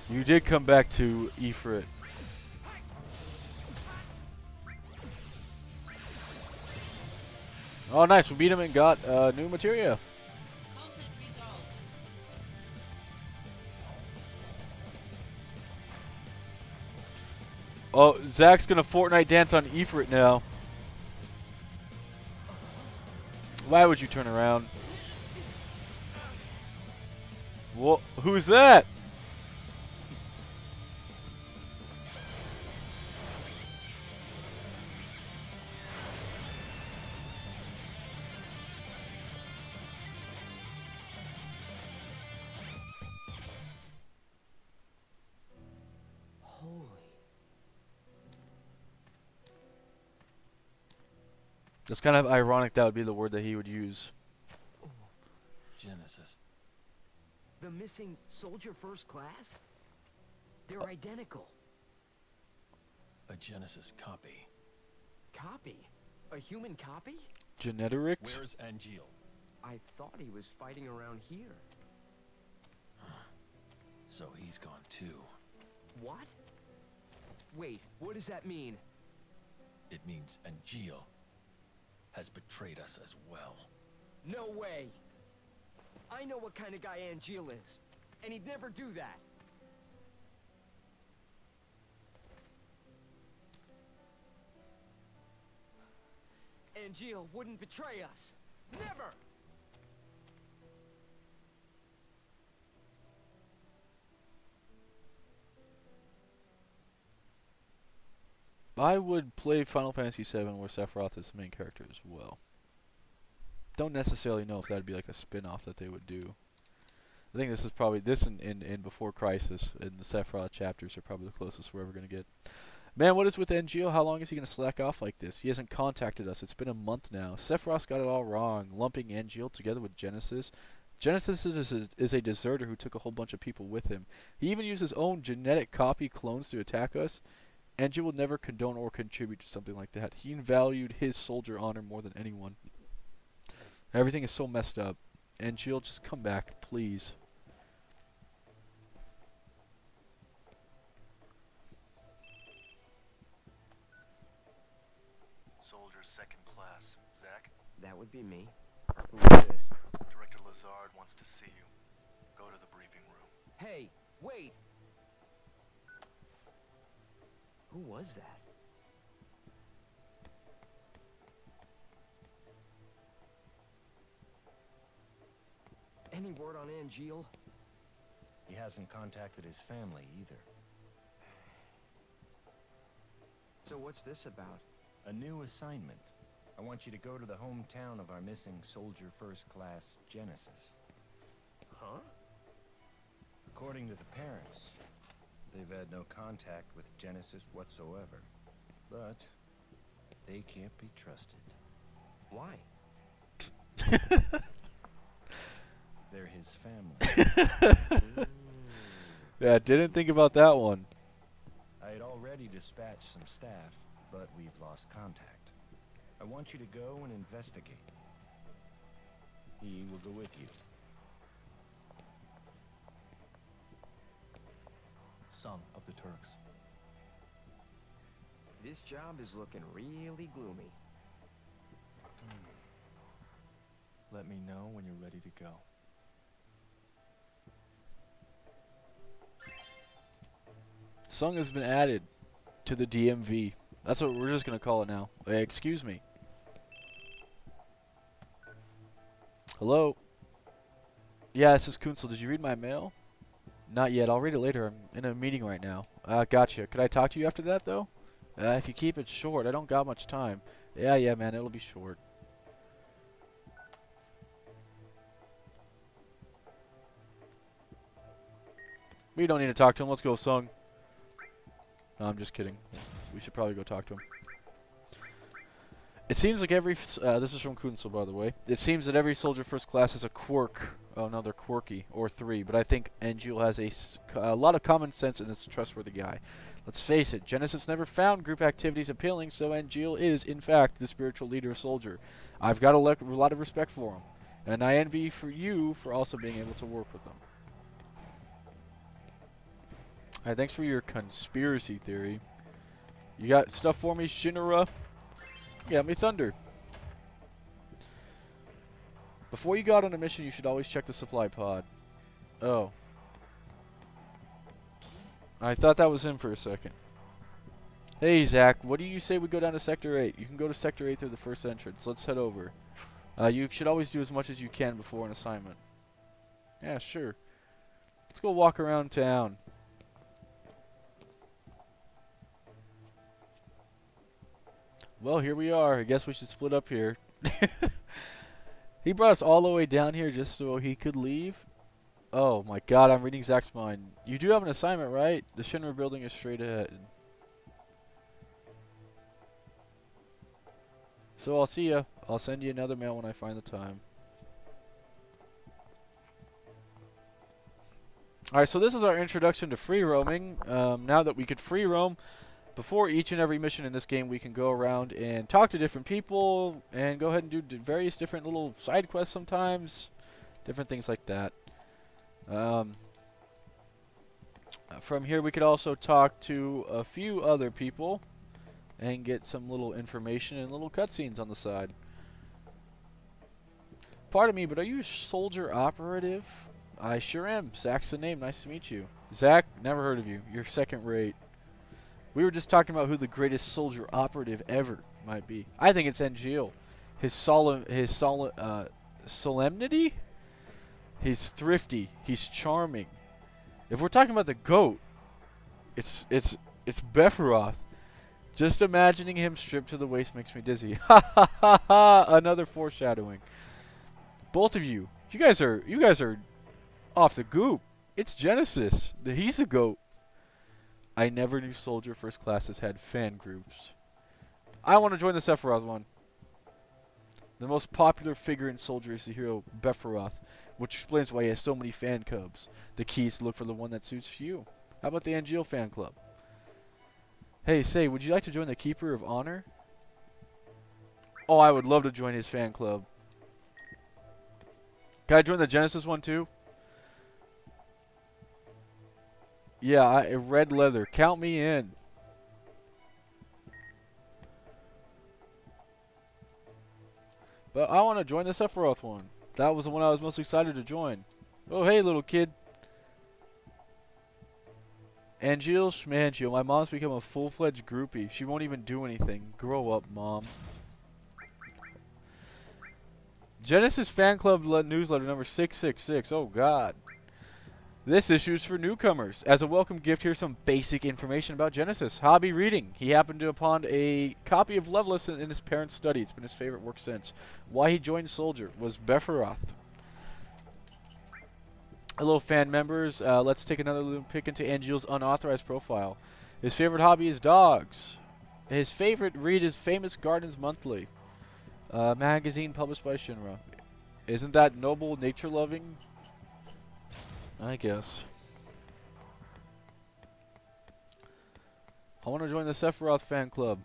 You did come back to Ifrit. Oh, nice. We beat him and got new materia. Conflict resolved. Oh, Zach's gonna Fortnite dance on Ifrit now. Why would you turn around? Whoa, who's that? Holy. That's kind of ironic that would be the word that he would use. Genesis. The missing soldier first class? They're identical. A Genesis copy. Copy? A human copy? Genetrix? Where's Angeal? I thought he was fighting around here. So he's gone too. What? Wait, what does that mean? It means Angeal has betrayed us as well. No way! I know what kind of guy Angeal is, and he'd never do that. Angeal wouldn't betray us. Never! I would play Final Fantasy VII where Sephiroth is the main character as well. Don't necessarily know if that would be like a spin-off that they would do. I think this is probably, this and Before Crisis and the Sephiroth chapters are probably the closest we're ever going to get. Man, what is with Angeal? How long is he going to slack off like this? He hasn't contacted us. It's been a month now. Sephiroth's got it all wrong. Lumping Angeal together with Genesis. Genesis is a deserter who took a whole bunch of people with him. He even used his own genetic copy clones to attack us. Angeal would never condone or contribute to something like that. He valued his soldier honor more than anyone. Everything is so messed up. And Jill, just come back, please. Soldier second class. Zach, That would be me. Who is this? Director Lazard wants to see you. Go to the briefing room. Hey, wait! Who was that? Any word on Angeal? He hasn't contacted his family either. So what's this about? A new assignment. I want you to go to the hometown of our missing soldier first class, Genesis. Huh? According to the parents, they've had no contact with Genesis whatsoever. But they can't be trusted. Why? They're his family. Yeah, didn't think about that one. I had already dispatched some staff, but we've lost contact. I want you to go and investigate. He will go with you. Son of the Turks. This job is looking really gloomy. Let me know when you're ready to go. Sung has been added to the DMV. That's what we're just gonna call it now. Hey, excuse me. Hello? Yeah, this is Kunzel. Did you read my mail? Not yet. I'll read it later. I'm in a meeting right now. Gotcha. Could I talk to you after that, though? If you keep it short. I don't got much time. Yeah, man. It'll be short. We don't need to talk to him. Let's go, Sung. No, I'm just kidding. We should probably go talk to him. It seems like every... this is from Kunzel, by the way. It seems that every soldier first class has a quirk. Oh, no, they're quirky. Or 3. But I think Angeal has a lot of common sense and is a trustworthy guy. Let's face it. Genesis never found group activities appealing, so Angeal is, in fact, the spiritual leader soldier. I've got a lot of respect for him. And I envy for you for also being able to work with him. Alright, thanks for your conspiracy theory. You got stuff for me, Shinra? Yeah, me Thunder. Before you go out on a mission, you should always check the supply pod. Oh. I thought that was him for a second. Hey, Zach, what do you say we go down to Sector 8? You can go to Sector 8 through the first entrance. Let's head over. You should always do as much as you can before an assignment. Yeah, sure. Let's go walk around town. Well, here we are. I guess we should split up here. He brought us all the way down here just so he could leave. Oh my god, I'm reading Zach's mind. You do have an assignment, right? The Shinra building is straight ahead. So I'll see ya. I'll send you another mail when I find the time. Alright, so this is our introduction to free roaming. Now that we could free roam, before each and every mission in this game, we can go around and talk to different people and go ahead and do various different little side quests sometimes. Different things like that. From here, we could also talk to a few other people and get some little information and little cutscenes on the side. Pardon me, but are you a soldier operative? I sure am. Zach's the name. Nice to meet you. Zach, never heard of you. You're second rate. We were just talking about who the greatest soldier operative ever might be. I think it's Angeal. His solemnity? He's thrifty. He's charming. If we're talking about the GOAT, it's Bepharoth. Just imagining him stripped to the waist makes me dizzy. Ha ha ha ha! Another foreshadowing. Both of you, you guys are off the goop. It's Genesis. He's the GOAT. I never knew soldier first classes had fan groups. I want to join the Sephiroth one. The most popular figure in Soldier is the hero Bepharoth, which explains why he has so many fan clubs. The key is to look for the one that suits you. How about the Angeal fan club? Hey, say, would you like to join the Keeper of Honor? Oh, I would love to join his fan club. Can I join the Genesis one too? Yeah, red leather. Count me in. But I want to join the Sephiroth one. That was the one I was most excited to join. Oh, hey, little kid. Angel Schmangel. My mom's become a full-fledged groupie. She won't even do anything. Grow up, Mom. Genesis Fan Club newsletter number 666. Oh, God. This issue is for newcomers. As a welcome gift, here's some basic information about Genesis. Hobby reading. He happened upon a copy of Leveless in his parents' study. It's been his favorite work since. Why he joined Soldier was Bepharoth. Hello, fan members. Let's take another little peek into Angel's unauthorized profile. His favorite hobby is dogs. His favorite read is Famous Gardens Monthly, magazine published by Shinra. Isn't that noble, nature-loving? I guess. I want to join the Sephiroth fan club.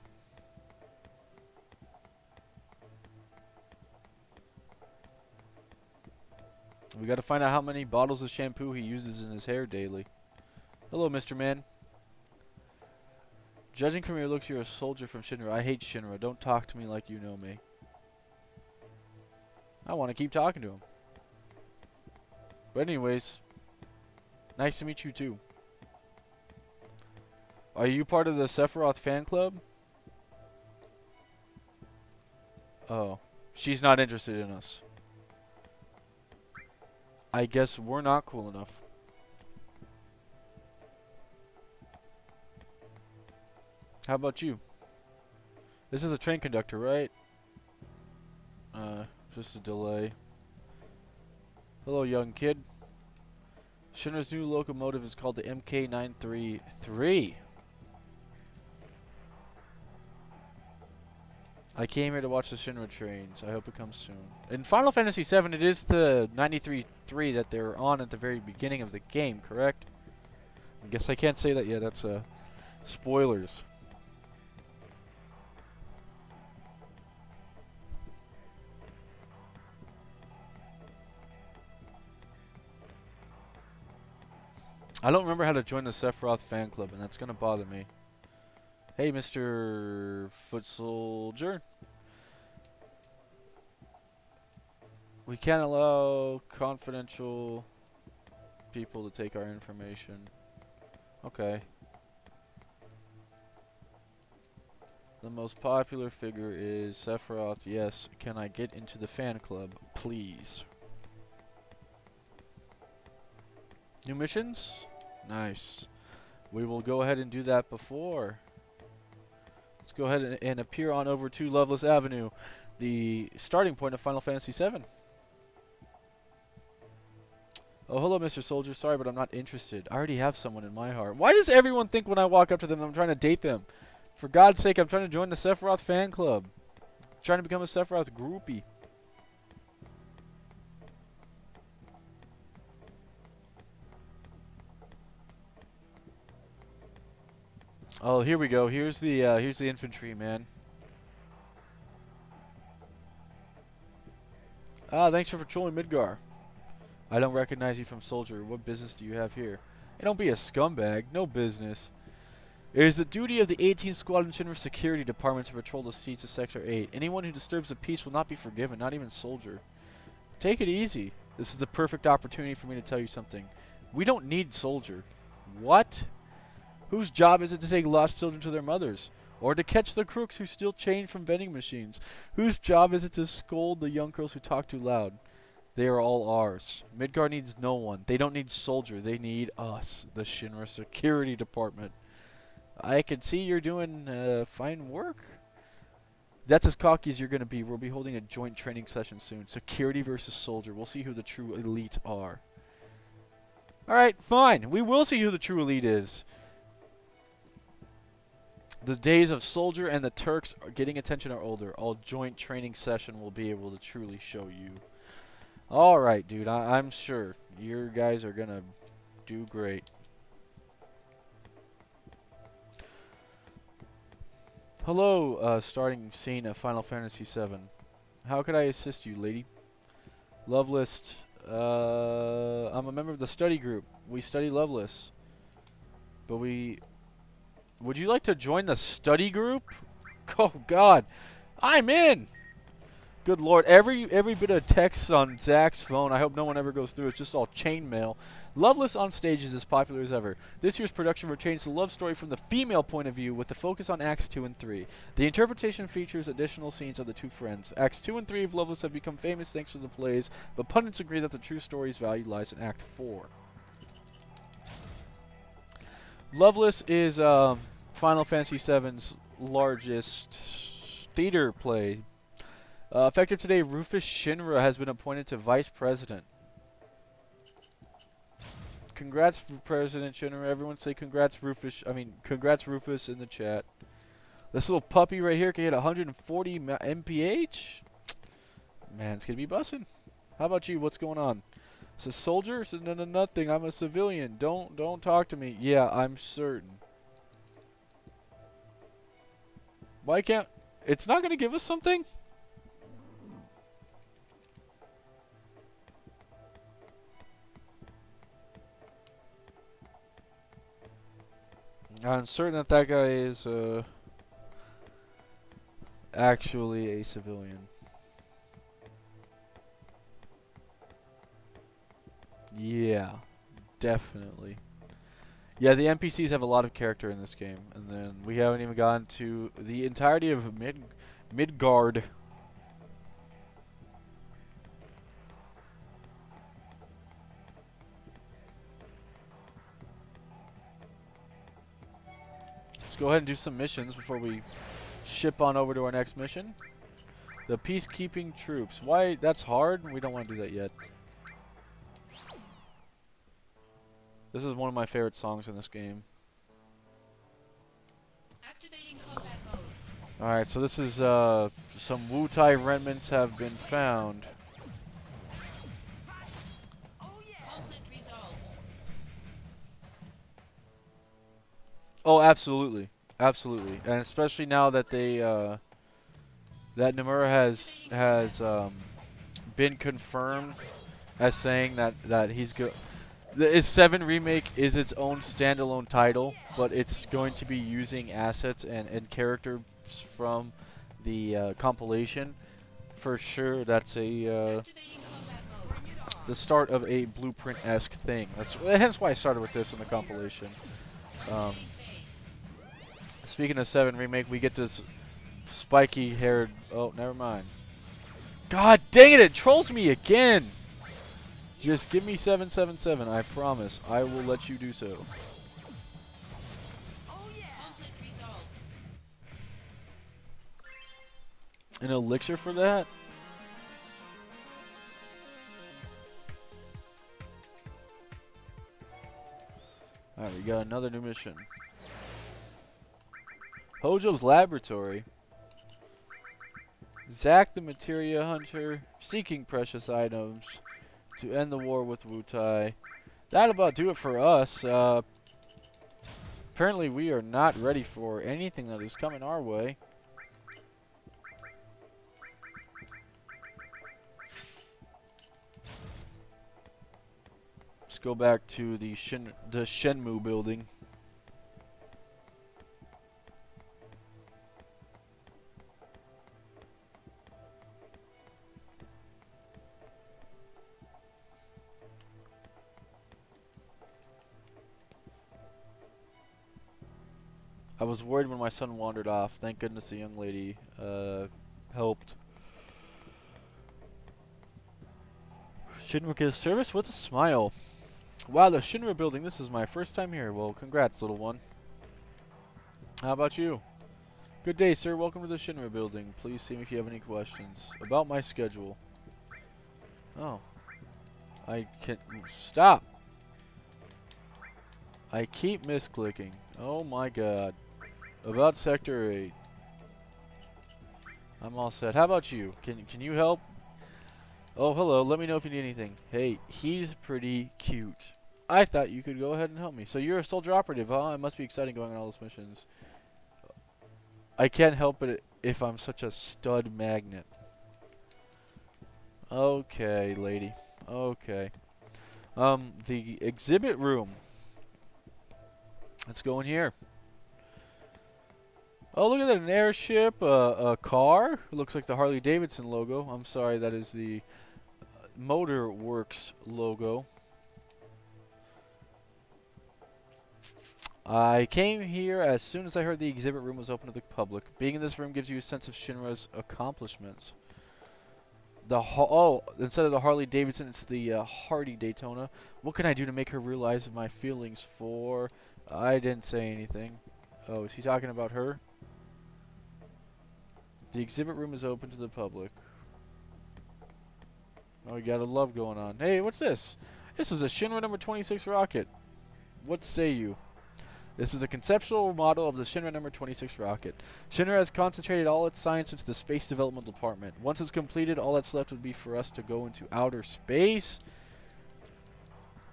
We got to find out how many bottles of shampoo he uses in his hair daily. Hello, Mr. Man. Judging from your looks, you're a soldier from Shinra. I hate Shinra. Don't talk to me like you know me. I want to keep talking to him. But anyways, nice to meet you too. Are you part of the Sephiroth fan club? Oh, she's not interested in us. I guess we're not cool enough. How about you? This is a train conductor, right? Just a delay. Hello, young kid. Shinra's new locomotive is called the MK933. I came here to watch the Shinra trains. I hope it comes soon. In Final Fantasy VII, it is the 93.3 that they're on at the very beginning of the game, correct? I guess I can't say that yet. That's spoilers. I don't remember how to join the Sephiroth fan club, and that's going to bother me. Hey, Mr. Foot Soldier. We can't allow confidential people to take our information. Okay. The most popular figure is Sephiroth. Yes. Can I get into the fan club, please? New missions? Nice. We will go ahead and do that before. Let's go ahead and appear on over to Loveless Avenue, the starting point of Final Fantasy VII. Oh, hello, Mr. Soldier. Sorry, but I'm not interested. I already have someone in my heart. Why does everyone think when I walk up to them I'm trying to date them? For God's sake, I'm trying to join the Sephiroth fan club. I'm trying to become a Sephiroth groupie. Oh, here we go. Here's the infantry, man. Ah, thanks for patrolling Midgar. I don't recognize you from Soldier. What business do you have here? Hey, don't be a scumbag. No business. It is the duty of the 18th Squadron Shinra Security Department to patrol the streets of Sector 8. Anyone who disturbs the peace will not be forgiven, not even Soldier. Take it easy. This is the perfect opportunity for me to tell you something. We don't need Soldier. What? Whose job is it to take lost children to their mothers? Or to catch the crooks who steal change from vending machines? Whose job is it to scold the young girls who talk too loud? They are all ours. Midgar needs no one. They don't need Soldier. They need us, the Shinra Security Department. I can see you're doing fine work. That's as cocky as you're going to be. We'll be holding a joint training session soon. Security versus Soldier. We'll see who the true elite are. Alright, fine. We will see who the true elite is. The days of Soldier and the Turks are getting attention are older. All joint training session will be able to truly show you. Alright, dude. I'm sure. Your guys are going to do great. Hello, starting scene of Final Fantasy VII. How could I assist you, lady? Love list I'm a member of the study group. We study Loveless. But we... Would you like to join the study group? Oh, God. I'm in! Good lord, every bit of text on Zach's phone, I hope no one ever goes through, it's just all chainmail. Loveless on stage is as popular as ever. This year's production portrays the love story from the female point of view with the focus on Acts 2 and 3. The interpretation features additional scenes of the two friends. Acts 2 and 3 of Loveless have become famous thanks to the plays, but pundits agree that the true story's value lies in Act 4. Loveless is Final Fantasy VII's largest theater play. Effective today, Rufus Shinra has been appointed to Vice President. Congrats, President Shinra. Everyone say congrats, Rufus. Congrats, Rufus in the chat. This little puppy right here can hit 140 MPH. Man, it's gonna be bussin'. How about you? What's going on? It's a soldier? So no, nothing. I'm a civilian. Don't talk to me. Yeah, I'm certain. Why can't? It's not gonna give us something? I'm certain that that guy is actually a civilian. Yeah, definitely. Yeah, the NPCs have a lot of character in this game, and then we haven't even gotten to the entirety of Midgard. Let's go ahead and do some missions before we ship on over to our next mission. The peacekeeping troops. Why? That's hard. We don't want to do that yet. This is one of my favorite songs in this game. Activating combat mode. Alright, so this is some Wu-Tai remnants have been found. Conflict resolved. Oh, absolutely. Absolutely. And especially now that they that Nomura has been confirmed as saying that he's go the 7 remake is its own standalone title, but it's going to be using assets and characters from the compilation. For sure, that's a Activating combat mode. the start of a blueprint-esque thing. That's hence why I started with this in the compilation. Speaking of 7 remake, we get this spiky-haired. Oh, never mind. God dang it! It trolls me again. Just give me 777. I promise. I will let you do so. Conflict resolved. An elixir for that? Alright, we got another new mission. Hojo's Laboratory. Zack the Materia Hunter, seeking precious items to end the war with Wu-Tai. That'll about do it for us. Apparently we are not ready for anything that is coming our way. Let's go back to the Shenmue building. I was worried when my son wandered off. Thank goodness the young lady helped. Shinra gives service with a smile. Wow, the Shinra building. This is my first time here. Well, congrats, little one. How about you? Good day, sir. Welcome to the Shinra building. Please see me if you have any questions about my schedule. Oh. I can stop. I keep misclicking. Oh my god. About Sector 8. I'm all set. How about you? Can you help? Oh, hello. Let me know if you need anything. Hey, he's pretty cute. I thought you could go ahead and help me. So you're a soldier operative, huh? It must be exciting going on all those missions. I can't help it if I'm such a stud magnet. Okay, lady. Okay. The exhibit room. Let's go in here. Oh, look at that, an airship, a car. Looks like the Harley Davidson logo. I'm sorry, that is the Motor Works logo. I came here as soon as I heard the exhibit room was open to the public. Being in this room gives you a sense of Shinra's accomplishments. Instead of the Harley Davidson, it's the Hardy Daytona. What can I do to make her realize my feelings for... I didn't say anything. Oh, is he talking about her? The exhibit room is open to the public. Oh, we got a love going on. Hey, what's this? This is a Shinra number 26 rocket. What say you? This is a conceptual model of the Shinra number 26 rocket. Shinra has concentrated all its science into the Space Development Department. Once it's completed, all that's left would be for us to go into outer space.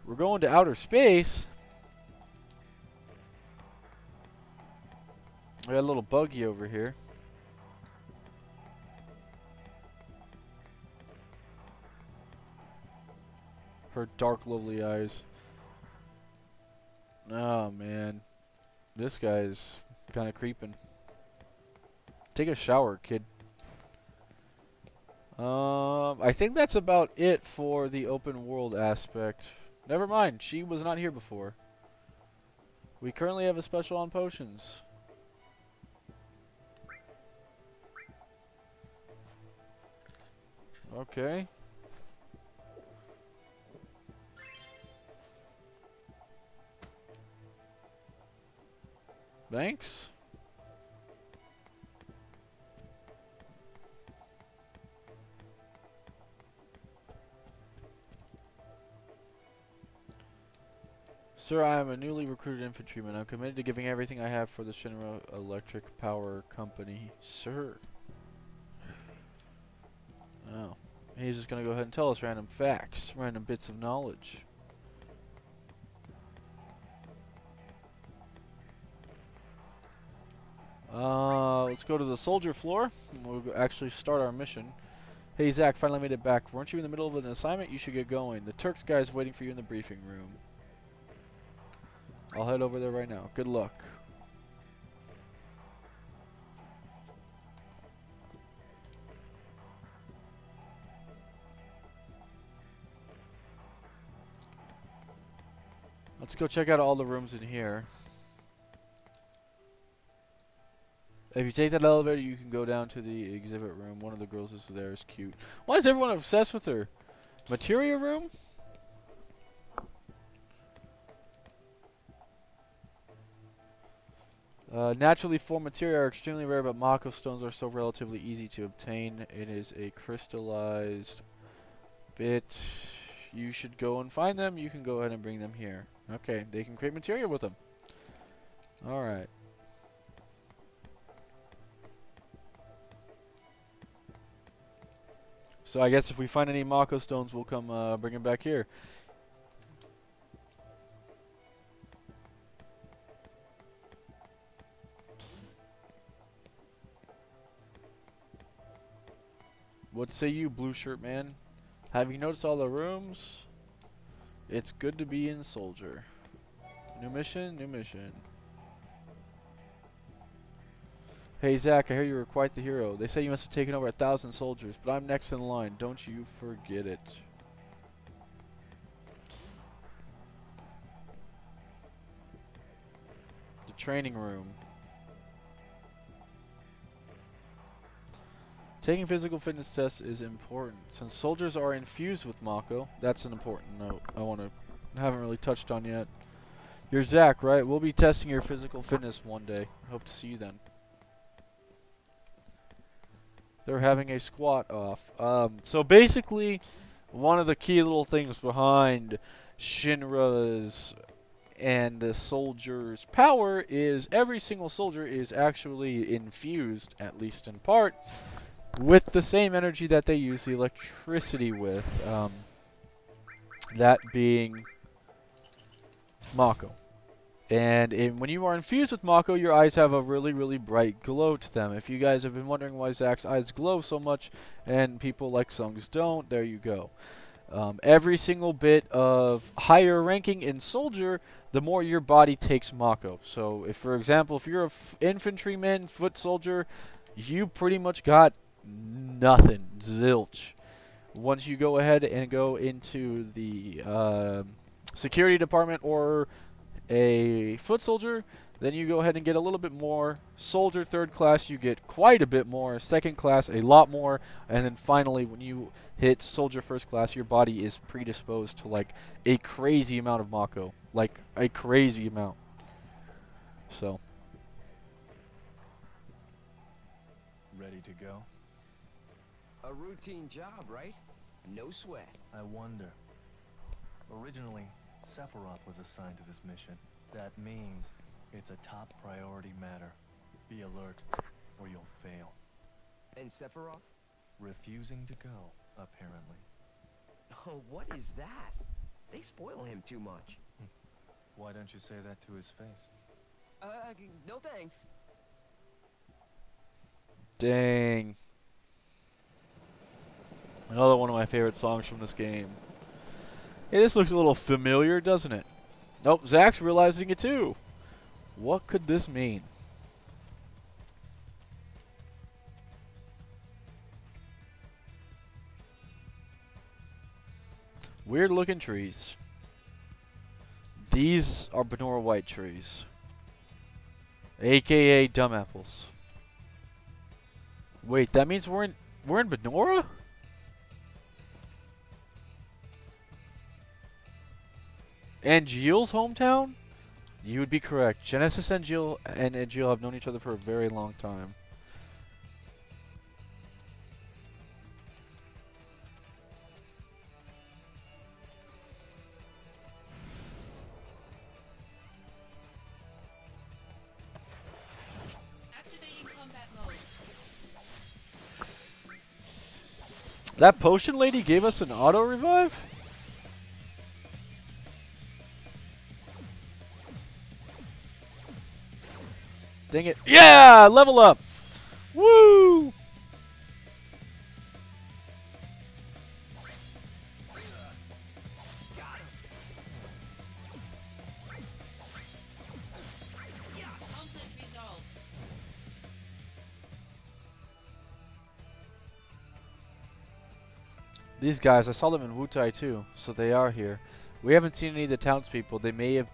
We're going to outer space? I got a little buggy over here. Her dark, lovely eyes. Oh, man. This guy's kind of creeping. Take a shower, kid. I think that's about it for the open world aspect. Never mind, she was not here before. We currently have a special on potions. Okay. Thanks. Sir, I am a newly recruited infantryman. I'm committed to giving everything I have for the Shinra Electric Power Company. Sir. Oh. He's just gonna go ahead and tell us random facts, random bits of knowledge. Let's go to the soldier floor. We'll actually start our mission. Hey, Zach, finally made it back. Weren't you in the middle of an assignment? You should get going. The Turks guy is waiting for you in the briefing room. I'll head over there right now. Good luck. Let's go check out all the rooms in here. If you take that elevator, you can go down to the exhibit room. One of the girls is there. Is cute. Why is everyone obsessed with her? Materia room? Naturally formed materia are extremely rare, but Mako stones are so relatively easy to obtain. It is a crystallized bit. You should go and find them. You can go ahead and bring them here. Okay, they can create materia with them. Alright. So I guess if we find any Mako stones, we'll come bring them back here. What say you, blue shirt man? Have you noticed all the rooms? It's good to be in soldier. New mission, new mission. Hey Zach, I hear you were quite the hero. They say you must have taken over 1,000 soldiers, but I'm next in line. Don't you forget it. The training room. Taking physical fitness tests is important. Since soldiers are infused with Mako, that's an important note I haven't really touched on yet. You're Zach, right? We'll be testing your physical fitness one day. Hope to see you then. They're having a squat off. So basically, one of the key little things behind Shinra's and the soldiers' power is every single soldier is actually infused, at least in part, with the same energy that they use the electricity with. That being Mako. And when you are infused with Mako, your eyes have a really, really bright glow to them. If you guys have been wondering why Zach's eyes glow so much and people like Sung's don't, there you go. Every single bit of higher ranking in soldier, the more your body takes Mako. So, if for example, if you're a infantryman, foot soldier, you pretty much got nothing, zilch. Once you go ahead and go into the security department or a foot soldier, then you go ahead and get a little bit more. Soldier third class, you get quite a bit more. Second class, a lot more. And then finally, when you hit soldier first class, your body is predisposed to like a crazy amount of Mako. Like a crazy amount. So. Ready to go? A routine job, right? No sweat. I wonder. Originally, Sephiroth was assigned to this mission. That means it's a top priority matter. Be alert, or you'll fail. And Sephiroth? Refusing to go, apparently. Oh, what is that? They spoil him too much. Why don't you say that to his face? No thanks. Dang. Another one of my favorite songs from this game. Hey, this looks a little familiar, doesn't it? Nope, Zach's realizing it too. What could this mean? Weird looking trees. These are Benora white trees. AKA dumb apples. Wait, that means we're in Benora? Angeal's hometown? You would be correct. Genesis and Angeal have known each other for a very long time. Activating combat mode. That potion lady gave us an auto revive? Dang it. Yeah! Level up! Woo! Conflict resolved. These guys, I saw them in Wutai too, so they are here. We haven't seen any of the townspeople. They may have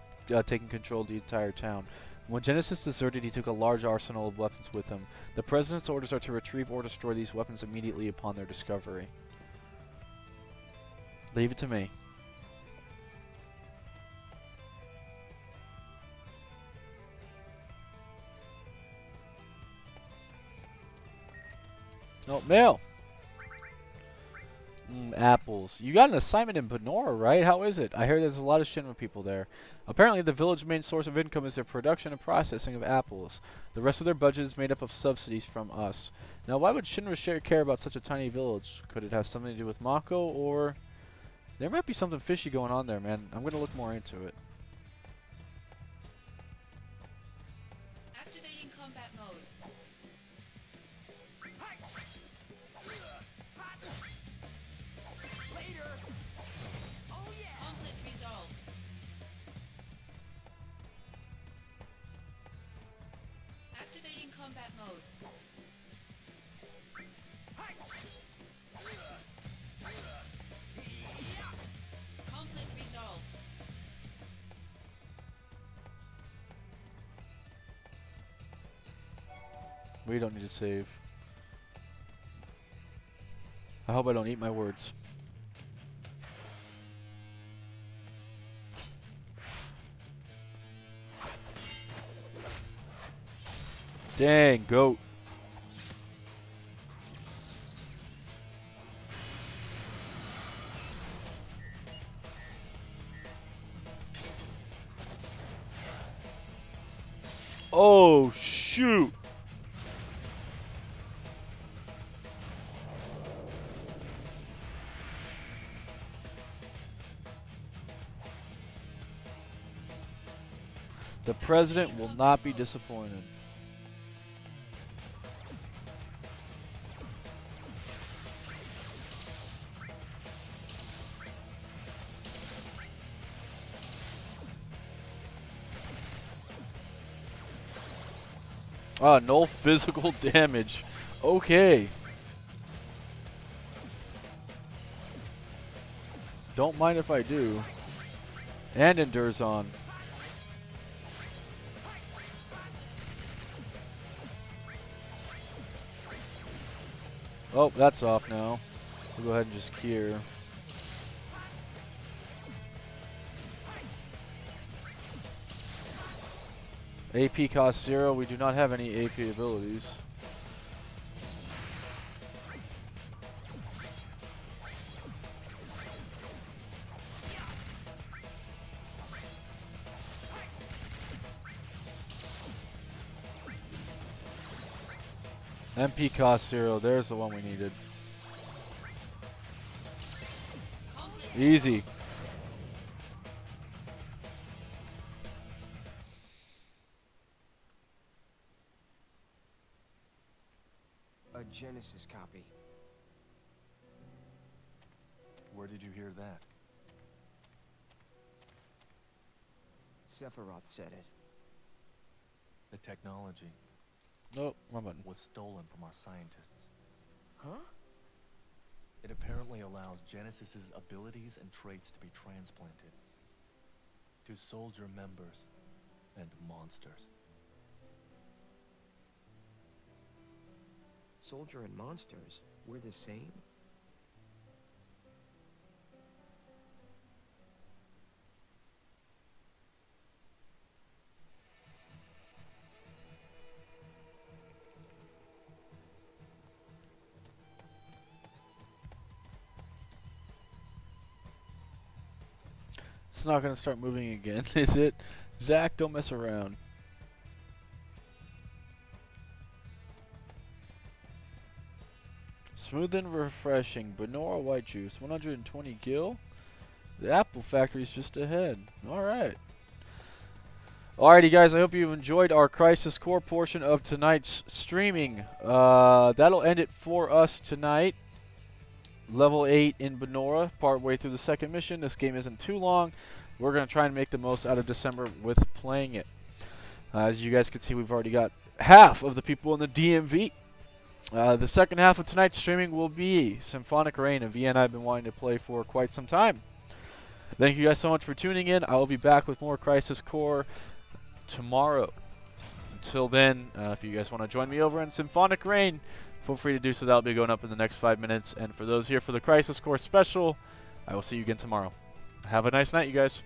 taken control of the entire town. When Genesis deserted, he took a large arsenal of weapons with him. The President's orders are to retrieve or destroy these weapons immediately upon their discovery. Leave it to me. Oh, mail! Apples. You got an assignment in Benora, right? How is it? I hear there's a lot of Shinra people there. Apparently, the village's main source of income is their production and processing of apples. The rest of their budget is made up of subsidies from us. Now, why would Shinra care about such a tiny village? Could it have something to do with Mako, or... There might be something fishy going on there, man. I'm going to look more into it. Activating combat mode. Later. Oh yeah. Conflict resolved. Activating combat mode. Conflict resolved. We don't need to save. I hope I don't eat my words. Dang, goat. Oh, shoot. The president will not be disappointed. Null physical damage. Okay. Don't mind if I do. And endures on. Oh, that's off now. We'll go ahead and just cure. AP cost 0. We do not have any AP abilities. MP cost 0. There's the one we needed. Easy. A Genesis copy. Where did you hear that? Sephiroth said it. The technology Nope, wrong button. was stolen from our scientists. Huh? It apparently allows Genesis's abilities and traits to be transplanted to soldier members and monsters. Soldier and monsters, we're the same? It's not going to start moving again, is it? Zach, don't mess around. Smooth and refreshing. Benora white juice. 120 gil. The apple factory's just ahead. Alright. Alrighty guys, I hope you've enjoyed our Crisis Core portion of tonight's streaming. That'll end it for us tonight. Level 8 in Benora, partway through the second mission. This game isn't too long. We're going to try and make the most out of December with playing it. As you guys can see, we've already got half of the people in the DMV. The second half of tonight's streaming will be Symphonic Reign, a VN I've been wanting to play for quite some time. Thank you guys so much for tuning in. I will be back with more Crisis Core tomorrow. Until then, if you guys want to join me over in Symphonic Reign, feel free to do so. That'll be going up in the next 5 minutes. And for those here for the Crisis Core special, I will see you again tomorrow. Have a nice night, you guys.